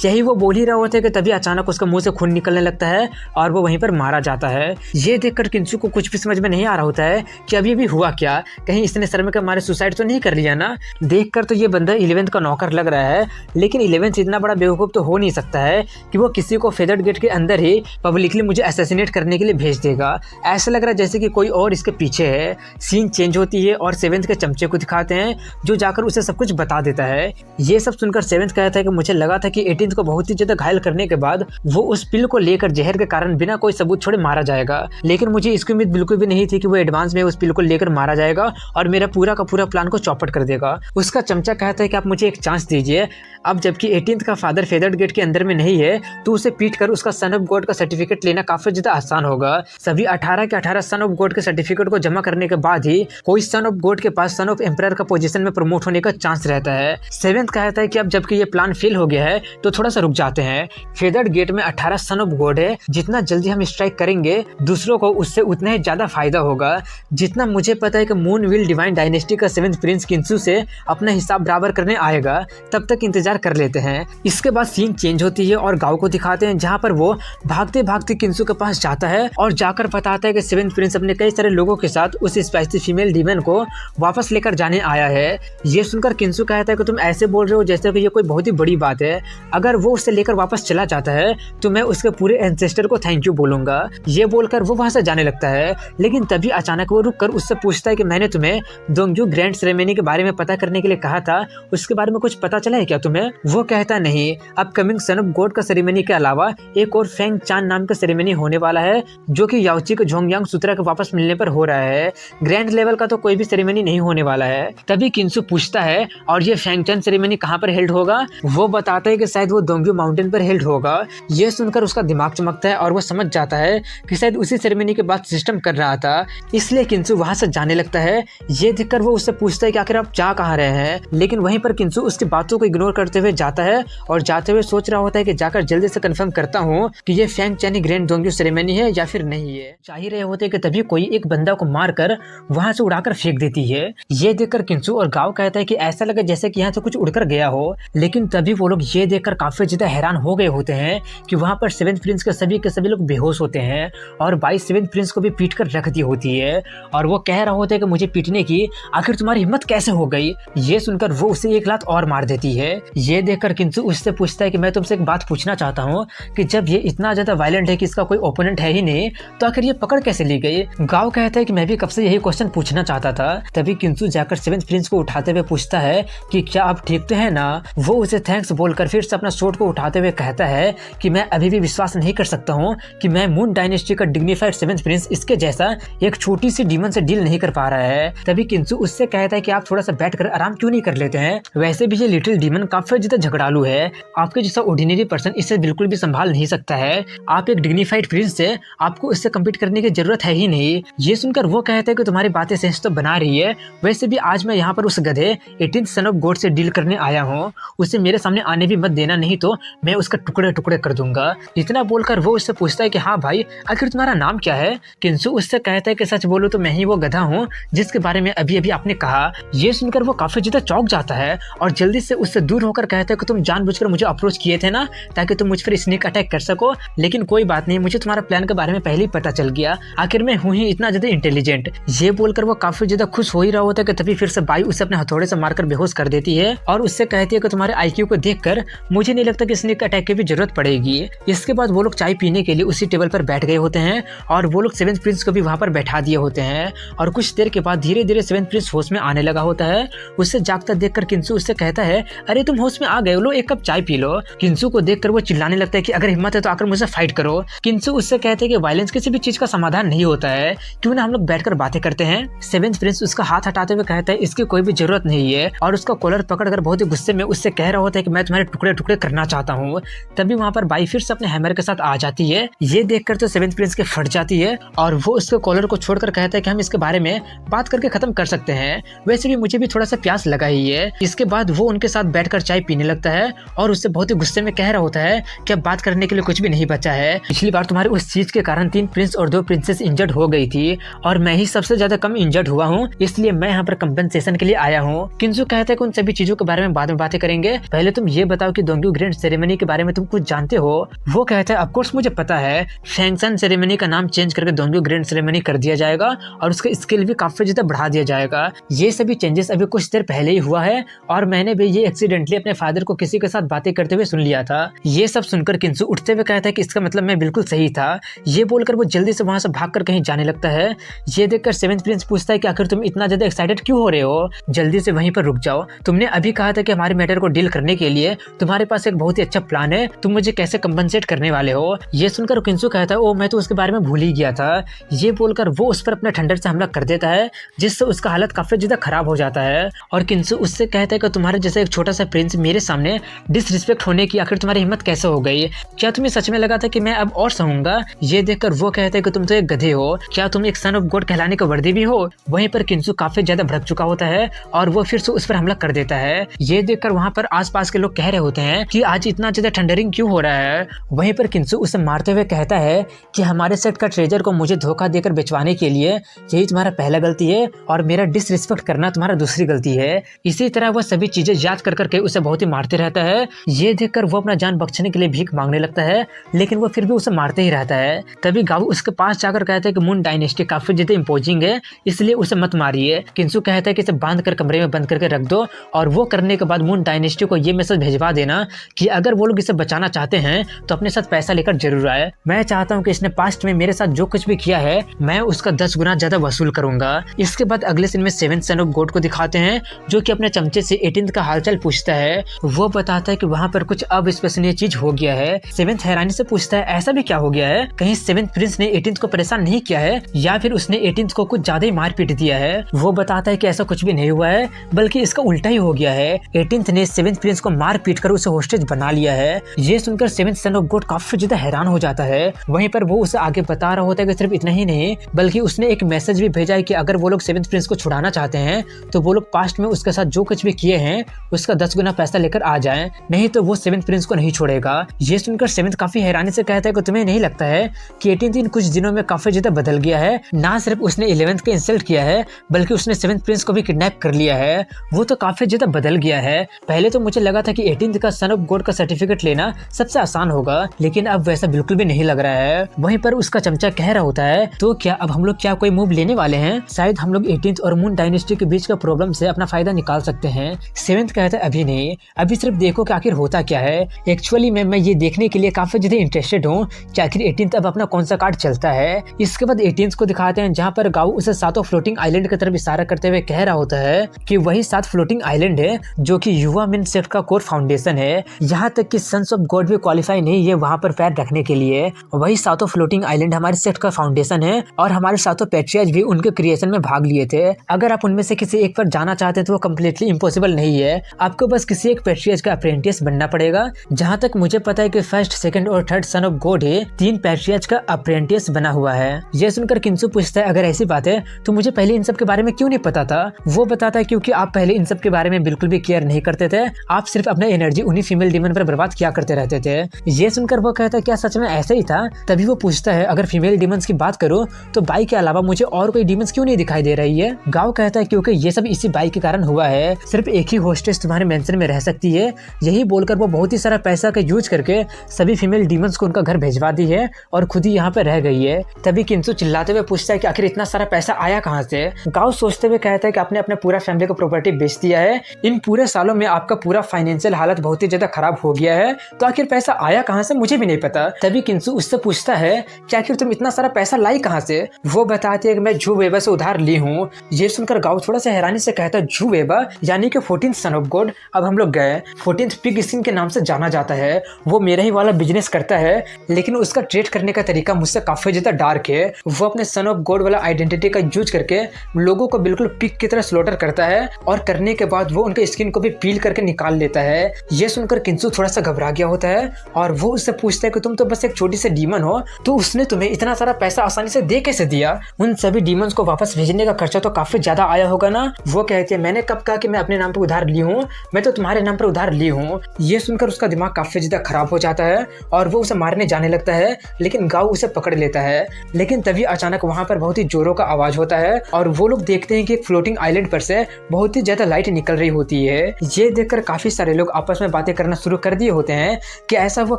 यही वो बोल ही रहा होता है कि तभी अचानक उसका मुंह से खून निकलने लगता है और वो वहीं पर मारा जाता है। ये देखकर किंसु को कुछ भी समझ में नहीं आ रहा होता है कि अब ये भी हुआ क्या, कहीं इसने शर्म के मारे सुसाइड तो नहीं कर लिया ना। देखकर तो ये बंदा 11th का नौकर लग रहा है, लेकिन 11th इतना बड़ा बेवकूफ तो हो नहीं सकता है कि वो किसी को फेदर्ड गेट के अंदर ही पब्लिकली मुझे असैसिनेट करने के लिए भेज देगा। ऐसा लग रहा है जैसे कि कोई और इसके पीछे है। सीन चेंज होती है और 7th के चमचे को दिखाते हैं जो जाकर उसे सब कुछ बता देता है। ये सब सुनकर 7th कहता है कि मुझे लगा था कि 18th को बहुत ही ज्यादा घायल करने के बाद वो उस पिल को लेकर जहर के कारण बिना कोई सबूत छोड़े मारा जाएगा, लेकिन मुझे इसकी उम्मीद बिल्कुल भी नहीं थी कि वो एडवांस में उस पिल को लेकर मारा जाएगा और मेरा पूरा का पूरा प्लान को चौपट कर देगा। उसका चमचा कहता है कि आप मुझे एक चांस दीजिए। अब जबकि 18th का फादर फेदर्ड गेट के अंदर में नहीं है तो उसे पीट कर उसका सन ऑफ गॉड का सर्टिफिकेट लेना काफी ज्यादा आसान होगा। सभी 18 के 18 सन ऑफ गॉड के सर्टिफिकेट को जमा करने के बाद ही कोई सन ऑफ गॉड के पास सन ऑफ एम्परर का पोजीशन में प्रमोट होने का चांस रहता है। 7th कहता है कि अब जबकि ये प्लान फेल हो गया है तो थोड़ा सा रुक जाते हैं। फेदर्ड गेट में 18 सन ऑफ गॉड है, जितना जल्दी हम स्ट्राइक करेंगे दूसरों को उससे उतना ही ज्यादा फायदा होगा। जितना मुझे पता है कि मून विल डिवाइन डायनेस्टी का 7th प्रिंस किंसु से अपना हिसाब बराबर करने आएगा, तब तक इंतजार कर लेते हैं। इसके बाद सीन चेंज होती है और गांव को दिखाते हैं जहां पर वो भागते भागते किंसु के पास जाता है और जाकर बताता है कि 7th प्रिंस अपने कई सारे लोगों के साथ उस स्पाइसी फीमेल डीमन को वापस लेकर जाने आया है। ये सुनकर किंसु कहता है कि तुम ऐसे बोल रहे हो जैसे कि ये कोई बहुत ही बड़ी बात है, अगर वो उसे लेकर वापस चला जाता है तो मैं उसके पूरे एंसेस्टर को थैंक यू बोलूंगा। ये बोलकर वो वहां से जाने लगता है, लेकिन तभी अचानक वो रुककर उससे पूछता है कि मैंने तुम्हें दोंग्यो ग्रैंड सेरेमनी के बारे में पता करने के लिए कहा था, उसके बारे में कुछ पता चला है क्या तुम्हें? वो कहता नहीं, अपकमिंग सन ऑफ गॉड का सेरेमनी के अलावा एक और फेंग चान नाम का सेरेमनी होने वाला है जो कि याओची के झोंगयांग सूत्रा के वापस मिलने पर हो रहा है। ग्रैंड लेवल का तो कोई भी सेरेमनी नहीं होने वाला है। तभी किंसु पूछता है और ये फेंग चान सेरेमनी कहाँ पर हेल्ड होगा? वो बताता है कि शायद वो दोंग्यो माउंटेन पर हेल्ड होगा। ये सुनकर उसका दिमाग चमकता है और वो समझ जाता है कि शायद उसी सेरेमनी के बाद सिस्टम कर रहा था, इसलिए किंसु वहां से जाने लगता है। ये देखकर वो उससे पूछता है कि आखिर आप जा कहाँ रहे हैं, लेकिन वहीं पर किंसु उसकी बातों को इग्नोर करते हुए जाता है और जाते हुए सोच रहा होता है कि जाकर जल्दी से कंफर्म करता हूँ कि ये फेंग चानी ग्रैंड दोंग्यो सेरेमनी है या फिर नहीं है। चाह ही रहे होते कि तभी कोई एक बंदा को मारकर वहां से उड़ाकर फेंक देती है। ये देखकर किंसु और गाओ कहता है कि ऐसा लगा जैसे कि यहाँ से कुछ उड़कर गया हो, लेकिन तभी वो लोग ये देखकर काफी ज्यादा हैरान हो गए होते हैं कि वहां पर 7th प्रिंस के सभी लोग बेहोश होते हैं और 22 7th प्रिंस को भी पीट कर रख दी होती है और वो कह रहा होता है कि मुझे पीटने की आखिर तुम्हारी हिम्मत कैसे हो गई। ये सुनकर वो उसे एक लात और मार देती है। ये देखकर किंसु उससे पूछता है कि मैं तुमसे एक बात पूछना चाहता हूँ कि जब ये इतना ज्यादा वायलेंट है कि इसका कोई ओपोनेंट है ही नहीं, तो आखिर ये पकड़ कैसे ली गई? गाओ कहता है कि मैं भी कब से यही क्वेश्चन पूछना चाहता था। तभी किंसु जाकर 7th प्रिंस को उठाते हुए पूछता है कि क्या आप ठीक तो है ना? वो उसे थैंक्स बोलकर फिर से अपना स्वॉर्ड को उठाते हुए कहता है कि मैं अभी भी विश्वास नहीं कर सकता हूँ कि मैं मून डायनेस्टी का डिग्निफाइड 7th प्रिंस इसके जैसा एक छोटी सी डीमन से डील नहीं कर पा रहा है। तभी किंसु उससे कहता है कि आप थोड़ा सा बैठकर आराम क्यों नहीं कर लेते हैं? वैसे भी ये लिटिल डीमन काफी ज्यादा झगड़ालू है, आपके जैसा ऑर्डिनरी पर्सन इसे बिल्कुल भी संभाल संभाल नहीं सकता है। आप एक डिग्निफाइड प्रिंस है, आपको उससे कम्पीट करने की जरूरत है ही नहीं। ये सुनकर वो कहता है कि तुम्हारी बातें सेंस तो बना रही है, वैसे भी आज मैं यहाँ पर उस गधे 18th सन ऑफ गॉड से डील करने आया हूँ। उसे मेरे सामने आने भी मत देना, नहीं तो मैं उसका टुकड़े टुकड़े कर दूंगा। इतना बोलकर वो उससे पूछता है कि हाँ भाई, आखिर तुम्हारा नाम क्या है? किंसु उससे कहता है कि सच बोलो तो मैं ही वो गधा हूँ जिसके बारे में अभी अभी आपने कहा। ये सुनकर वो काफी ज्यादा चौंक जाता है और जल्दी से उससे दूर होकर कहता है कि तुम जानबूझकर मुझे अप्रोच किए थे ना, ताकि तुम मुझ पर स्नेक अटैक कर सको। लेकिन कोई बात नहीं, मुझे तुम्हारा प्लान के बारे में पहले ही पता चल गया। आखिर मैं हूँ ही इतना ज्यादा इंटेलिजेंट। ये बोलकर वो काफी ज्यादा खुश हो ही रहा होता है कि तभी फिर से बाई उसे अपने हथौड़े से मारकर बेहोश कर देती है और उससे कहती है कि तुम्हारे आईक्यू को देखकर मुझे नहीं लगता कि स्नेक अटैक की भी जरूरत पड़ेगी। इसके बाद वो लोग चाय पीने के लिए उसी टेबल पर बैठ गए होते हैं और वो लोग सेवेंथ प्रिंस को भी वहां पर बैठा दिए होते हैं। और कुछ देर के बाद धीरे धीरे सेवेंथ प्रिंस होश में आने लगा होता है। उससे जागता देखकर किंसु उससे कहता है, अरे तुम होश में आ गए, लो एक कप चाय पी लो। किंसु को देखकर वो चिल्लाने लगता है कि अगर हिम्मत है तो आकर मुझसे फाइट करो। किंसु उससे कहते हैं कि वायलेंस किसी भी चीज का समाधान नहीं होता है, क्यों ना हम लोग बैठकर बातें करते हैं। सेवेंथ प्रिंस उसका हाथ हटाते हुए कहता है इसकी कोई भी जरूरत नहीं है और उसका कॉलर पकड़कर बहुत ही गुस्से में उससे कह रहा होता है कि मैं तुम्हारे टुकड़े टुकड़े करना चाहता हूँ। तभी वहाँ पर बाई फिर से अपने हैमर के साथ आ जाती है। ये देखकर तो सेवेंथ प्रिंस के फट जाती है और वो उसके कॉलर को छोड़कर कहता है कि हम इसके बारे में बात करके खत्म कर सकते हैं, वैसे भी मुझे भी थोड़ा सा प्यास लगा ही है। इसके बाद वो उनके साथ बैठकर चाय पीने लगता है और उससे बहुत ही गुस्से में कह रहा होता है कि अब बात करने के लिए कुछ भी नहीं बचा है। पिछली बार तुम्हारे उस चीज के कारण 3 प्रिंस और 2 प्रिंसेस इंजर्ड हो गई थी और मैं ही सबसे ज्यादा कम इंजर्ड हुआ हूँ, इसलिए मैं यहाँ पर कंपेंसेशन के लिए आया हूँ। किंसु कहता है कि उन सभी चीजों के बारे में बाद में बातें करेंगे, पहले तुम ये बताओ कि दोंग्यू ग्रैंड सेरेमनी के बारे में तुम कुछ जानते हो? वो कहता है ऑफ कोर्स मुझे पता है, फैंक्शन सेरेमनी का नाम चेंज करके दोंग्यू ग्रैंड सेरेमनी कर दिया जाएगा और उसका स्किल भी काफी ज्यादा बढ़ा दिया जाएगा। ये सभी चेंजेस अभी कुछ देर पहले ही हुआ है और मैंने भी ये एक्सीडेंटली अपने फादर को किसी के साथ बातें करते हुए सुन लिया था। ये सब सुनकर किंसु उठते हुए कहता है कि इसका मतलब मैं बिल्कुल सही था। ये बोलकर वो जल्दी से वहां से भागकर कहीं जाने लगता है। ये देखकर सेवेंथ प्रिंस पूछता है कि आखिर तुम इतना ज्यादा एक्साइटेड क्यों हो रहे हो? जल्दी से वहीं पर रुक जाओ, तुमने अभी कहा था कि हमारे मैटर को डील करने के लिए तुम्हारे पास एक बहुत ही अच्छा प्लान है, तुम मुझे कैसे कंपनसेट करने वाले हो? ये सुनकर किंसु कहता है ओ मैं तो उसके बारे में भूल ही गया था। ये बोलकर वो उस पर अपने ठंडर से हमला कर देता है जिससे उसका हालत काफी ज्यादा खराब हो जाता है और किंसु उससे कहता है कि तुम्हारे जैसे एक छोटा सा प्रिंस मेरे सामने डिसरिस्पेक्ट होने की आखिर तुम्हारी हिम्मत कैसे हो गई? क्या तुम्हें सच में लगा था कि मैं अब और सहूंगा? ये देखकर वो कहता है कि तुम तो एक गधे हो, क्या तुम एक सन ऑफ गॉड कहलाने का वर्दी भी हो? वहीं पर किंसु काफी ज्यादा भड़क चुका होता है और वो फिर से उस पर हमला कर देता है। ये देखकर वहाँ पर आसपास के लोग कह रहे होते हैं कि आज इतना ज्यादा थंडरिंग क्यों हो रहा है? वहीं पर किंसु उसे मारते हुए कहता है कि हमारे सेट का ट्रेजर को मुझे धोखा देकर बेचवाने के लिए यही तुम्हारा पहला गलती है और मेरा डिसरिस्पेक्ट करना तुम्हारा दूसरी गलती है। इसी तरह वो सभी चीजें याद कर करके उसे बहुत ही मारते रहता है। ये देखकर वो अपना जान बख्शने के लिए भीख मांगने लगता है, लेकिन वो फिर भी उसे मारते ही रहता है। तभी गाऊ उसके पास जाकर कहता है कि मून डायनेस्टी काफी ज्यादा इम्पोजिंग है, इसलिए उसे मत मारिए। किंसु कहता है कि इसे बांध कर कमरे में बंद करके रख दो और वो करने के बाद मून डायनेस्टी को ये मैसेज भेजवा देना कि अगर वो लोग इसे बचाना चाहते हैं तो अपने साथ पैसा लेकर जरूर आए। मैं चाहता हूँ कि इसने पास्ट में मेरे साथ जो कुछ भी किया है मैं उसका 10 गुना ज्यादा वसूल करूंगा। इसके बाद अगले सीन में सेवेंथ सन ऑफ गॉड को दिखाते हैं जो कि अपने चमचे से 18th का हालचाल पूछता है। वो बताता है कि वहाँ पर कुछ अविश्वसनीय चीज हो गया है। सेवेंथ हैरानी से पूछता है ऐसा भी क्या हो गया है? कहीं सेवेंथ प्रिंस ने 18th को परेशान नहीं किया है या फिर उसने 18th को कुछ ज्यादा ही मार पीट दिया है? वो बताता है कि ऐसा कुछ भी नहीं हुआ है, बल्कि इसका उल्टा ही हो गया है। 18th ने सेवेंथ प्रिंस को मार पीट कर उसे होस्टेज बना लिया है। ये सुनकर सेवेंथ सन ऑफ गॉड काफी ज्यादा हैरान हो जाता है। वहीं पर वो उसे आगे बता रहा होता है कि सिर्फ इतना ही नहीं, बल्कि उसने एक मैसेज भी भेजा है कि अगर वो लोग सेवेंथ प्रिंस को छुड़ाना चाहते हैं तो वो लोग पास्ट में उसके साथ जो कुछ भी किए हैं उसका 10 गुना पैसा लेकर आ जाएं, नहीं तो वो सेवेंथ प्रिंस को नहीं छोड़ेगा। ये सुनकर सेवेंथ काफी हैरानी से कहता है कि तुम्हें नहीं लगता है कि 18th इन कुछ दिनों में काफी ज्यादा बदल गया है? ना सिर्फ उसने 11th को इंसल्ट किया है बल्कि उसने सेवेंथ प्रिंस को भी किडनैप कर लिया है। वो तो काफी ज्यादा बदल गया है। पहले तो मुझे लगा था कि 18th का सन ऑफ गॉड का सर्टिफिकेट लेना सबसे आसान होगा, लेकिन अब वैसा बिल्कुल भी नहीं लग रहा है। वहीं पर उसका चमचा कह रहा होता है तो क्या अब हम लोग क्या कोई मूव लेने वाले हैं? शायद हम लोग 18th और मून डायनेस्टी के बीच का प्रॉब्लम से अपना फायदा निकाल सकते हैं। सेवेंथ कहता है अभी नहीं, अभी सिर्फ देखो कि आखिर होता क्या है। एक्चुअली मैं ये देखने के लिए काफी ज्यादा इंटरेस्टेड हूँ कि आखिर 18th अब अपना कौन सा कार्ड चलता है। इसके बाद 18th को दिखाते हैं जहाँ पर गाऊ उसे 7 फ्लोटिंग आइलैंड की तरफ इशारा करते हुए कह रहा होता है कि वही 7 फ्लोटिंग आइलैंड है जो कि युवा मेन सेट का कोर फाउंडेशन है। यहाँ तक कि सन्स ऑफ गॉड भी क्वालिफाई नहीं है वहाँ पर पैर रखने के लिए। वही 7 फ्लोटिंग आइलैंड हमारे सेट का फाउंडेशन है और हमारे 7 पैट्रियार्च भी उनके क्रिएशन में भाग लिए थे। अगर आप उनमें से किसी एक पर जाना चाहते हैं तो वो कम्प्लीटली इम्पॉसिबल नहीं है, आपको बस किसी एक पैट्रियार्च का अप्रेंटिस बनना पड़ेगा। जहाँ तक मुझे पता है कि फर्स्ट, सेकंड और थर्ड सन ऑफ गॉड है 3 पैट्रियार्च का अप्रेंटिस बना हुआ है। ये सुनकर किंसु पूछता है अगर ऐसी बात है तो मुझे पहले इन सब के बारे में क्यों नहीं पता था। वो बताता है क्योंकि आप पहले इन सब के बारे में बिल्कुल भी केयर नहीं करते थे, आप सिर्फ अपना एनर्जी उन्हीं फीमेल डीमन पर बर्बाद किया करते रहते थे। ये सुनकर वो कहता है क्या सच में ऐसा ही था। तभी वो पूछता है अगर फीमेल डीमंस की बात करूं तो बाई के अलावा मुझे और कोई डीमंस क्यों नहीं दिखाई दे रही है। गाओ कहता है क्योंकि ये सब इसी बाई के कारण हुआ है, सिर्फ एक ही होस्टेस तुम्हारे मेंशन में रह सकती है। यही बोलकर वो बहुत ही सारा पैसा का यूज करके सभी फीमेल डीमंस को उनका घर भेजवा दी है और खुद ही यहाँ पे रह गई है। तभी किंसु चिल्लाते हुए पूछता है कि आखिर इतना सारा पैसा आया कहाँ से। गाओ सोचते हुए कहता है कि आपने अपने पूरा फैमिली को प्रॉपर्टी बेच दिया है, इन पूरे सालों में आपका पूरा फाइनेंशियल हालत बहुत ही ज्यादा खराब हो गया है, तो आखिर पैसा आया कहाँ से मुझे भी नहीं पता। तभी किंसु उससे पूछता है कि आखिर तुम इतना सारा पैसा लाई कहाँ से। वो बताती है कि मैं जू वेबा से उधार ली हूँ। ये सुनकर गाओ थोड़ा सा हैरानी से कहता है जू वेबा यानी कि 14th सन ऑफ गॉड। अब हम लोग गए 14th पिग स्किन के नाम से जाना जाता है। वो मेरा ही वाला बिजनेस करता है, लेकिन उसका ट्रेड करने का तरीका मुझसे काफी ज्यादा डार्क है। वो अपने सन ऑफ गॉड वाला आइडेंटिटी का यूज करके लोगों को बिल्कुल पिग की तरह स्लॉटर करता है और करने के बाद वो उनके स्किन को भी पील करके निकाल लेता है। ये सुनकर किंसु थोड़ा सा घबरा गया होता है और वो उससे पूछता है कि तुम तो बस एक छोटी सी डीमन हो, तो उसने तुम्हें इतना सारा पैसा आसानी से दे कैसे दिया। उन सभी डीमंस को वापस भेजने का खर्चा तो काफी ज्यादा आया होगा ना। वो कहती है मैंने कब कहा कि मैं अपने नाम पर उधार ली हूँ, मैं तो तुम्हारे नाम पर उधार ली हूँ। ये सुनकर उसका दिमाग काफी ज्यादा खराब हो जाता है और वो उसे मारने जाने लगता है, लेकिन गाओ उसे पकड़ लेता है। लेकिन तभी अचानक वहाँ पर बहुत ही जोरों का आवाज होता है और वो लोग देखते हैं कि एक फ्लोटिंग आइलैंड पर से बहुत ही ज्यादा लाइट निकल रही होती है। ये देखकर काफी सारे लोग आपस में बातें करना शुरू कर दिए होते हैं कि ऐसा हुआ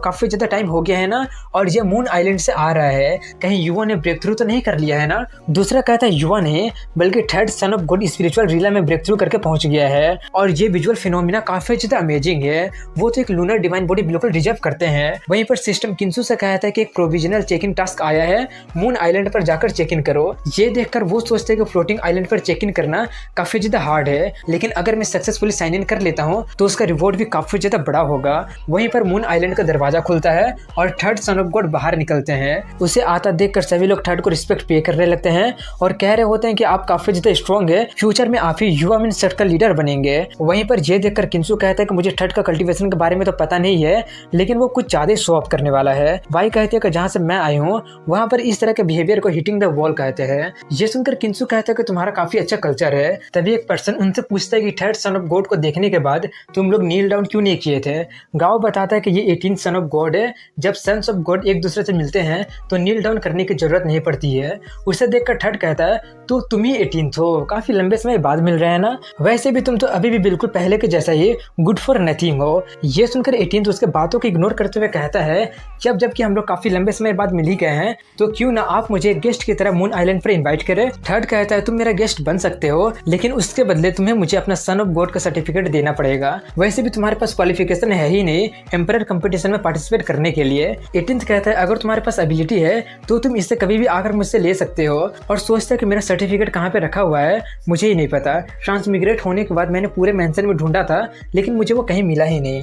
काफी ज्यादा टाइम हो गया है ना, और ये मून आइलैंड से आ रहा है, कहीं युवा ने ब्रेक थ्रू तो नहीं कर लिया है ना। दूसरा कहता है युवा ने, बल्कि third son of God spiritual रीला में ब्रेक थ्रू करके पहुंच गया है और ये विजुअल फिनोमिना काफी ज्यादा अमेजिंग है। वो तो एक लूनर डिवाइन बॉडी बिल्कुल रिजर्व करते हैं। वहीं पर सिस्टम किंसु से कहता है कि एक प्रोविजनल चेक इन टास्क आया है, मून आइलैंड पर जाकर चेक इन करो। ये देखकर वो सोचते हैं कि फ्लोटिंग आइलैंड पर चेक इन करना काफी ज्यादा हार्ड है, लेकिन अगर मैं सक्सेसफुली साइन इन कर लेता हूँ तो उसका रिवॉर्ड भी काफी ज्यादा बड़ा होगा। वहीं पर मून आइलैंड का दरवाजा खुलता है और थर्ड सन ऑफ गॉड बाहर निकलते हैं। उसे आता देखकर सभी लोग थर्ड को रिस्पेक्ट पे करने लगते हैं और कह रहे होते हैं कि आप काफी ज्यादा स्ट्रॉन्ग है, फ्यूचर में आप ही युवा मिन सेट का लीडर बनेंगे। वहीं पर ये देखकर किंसु कहता है कि मुझे थर्ड का कल्टीवेशन के बारे में तो पता नहीं है, लेकिन वो कुछ ज्यादा शो ऑफ करने वाला है। भाई कहते हैं कि जहाँ से मैं आई हूँ वहाँ पर इस तरह के बिहेवियर को हिटिंग द वॉल कहते हैं। ये सुनकर किंसु कहता है कि तुम्हारा काफी अच्छा कल्चर है। तभी एक पर्सन उनसे पूछता है कि थर्ड सन ऑफ गॉड को देखने के बाद तुम लोग नील डाउन क्यों नहीं किए थे। गाओ बताता है कि ये 18th सन ऑफ गॉड है, जब सन्स ऑफ गॉड एक दूसरे से मिलते हैं तो नील डाउन करने की जरूरत नहीं पड़ती है। उसे देखकर थर्ड कहता है तो तुम ही 18th हो, काफी लंबे समय बाद मिल रहे हैं ना, वैसे भी तुम तो अभी भी बिल्कुल पहले के जैसा ही गुड फॉर नथिंग हो। ये सुनकर 18th उसके बातों को इग्नोर करते हुए कहता है कि अब जबकि हम लोग काफी लंबे समय बाद मिल ही गए हैं तो क्यों ना आप मुझे गेस्ट की तरह मून आइलैंड पर इनवाइट करें। थर्ड कहता है तुम मेरा गेस्ट बन सकते हो, लेकिन उसके बदले तुम्हें मुझे अपना सन ऑफ गॉड का सर्टिफिकेट देना पड़ेगा, वैसे भी तुम्हारे पास क्वालिफिकेशन है ही नहीं एम्परर कंपटीशन में पार्टिसिपेट करने के लिए। 18th कहता है अगर तुम्हारे पास एबिलिटी है तो तुम इससे कभी भी आकर मुझसे ले सकते हो, और सोचता है कि मेरा सर्टिफिकेट कहाँ पे रखा हुआ है मुझे ही नहीं पता। ट्रांसमिग्रेट होने के बाद मैंने पूरे मेंशन में ढूंढा था, लेकिन मुझे वो कहीं मिला ही नहीं।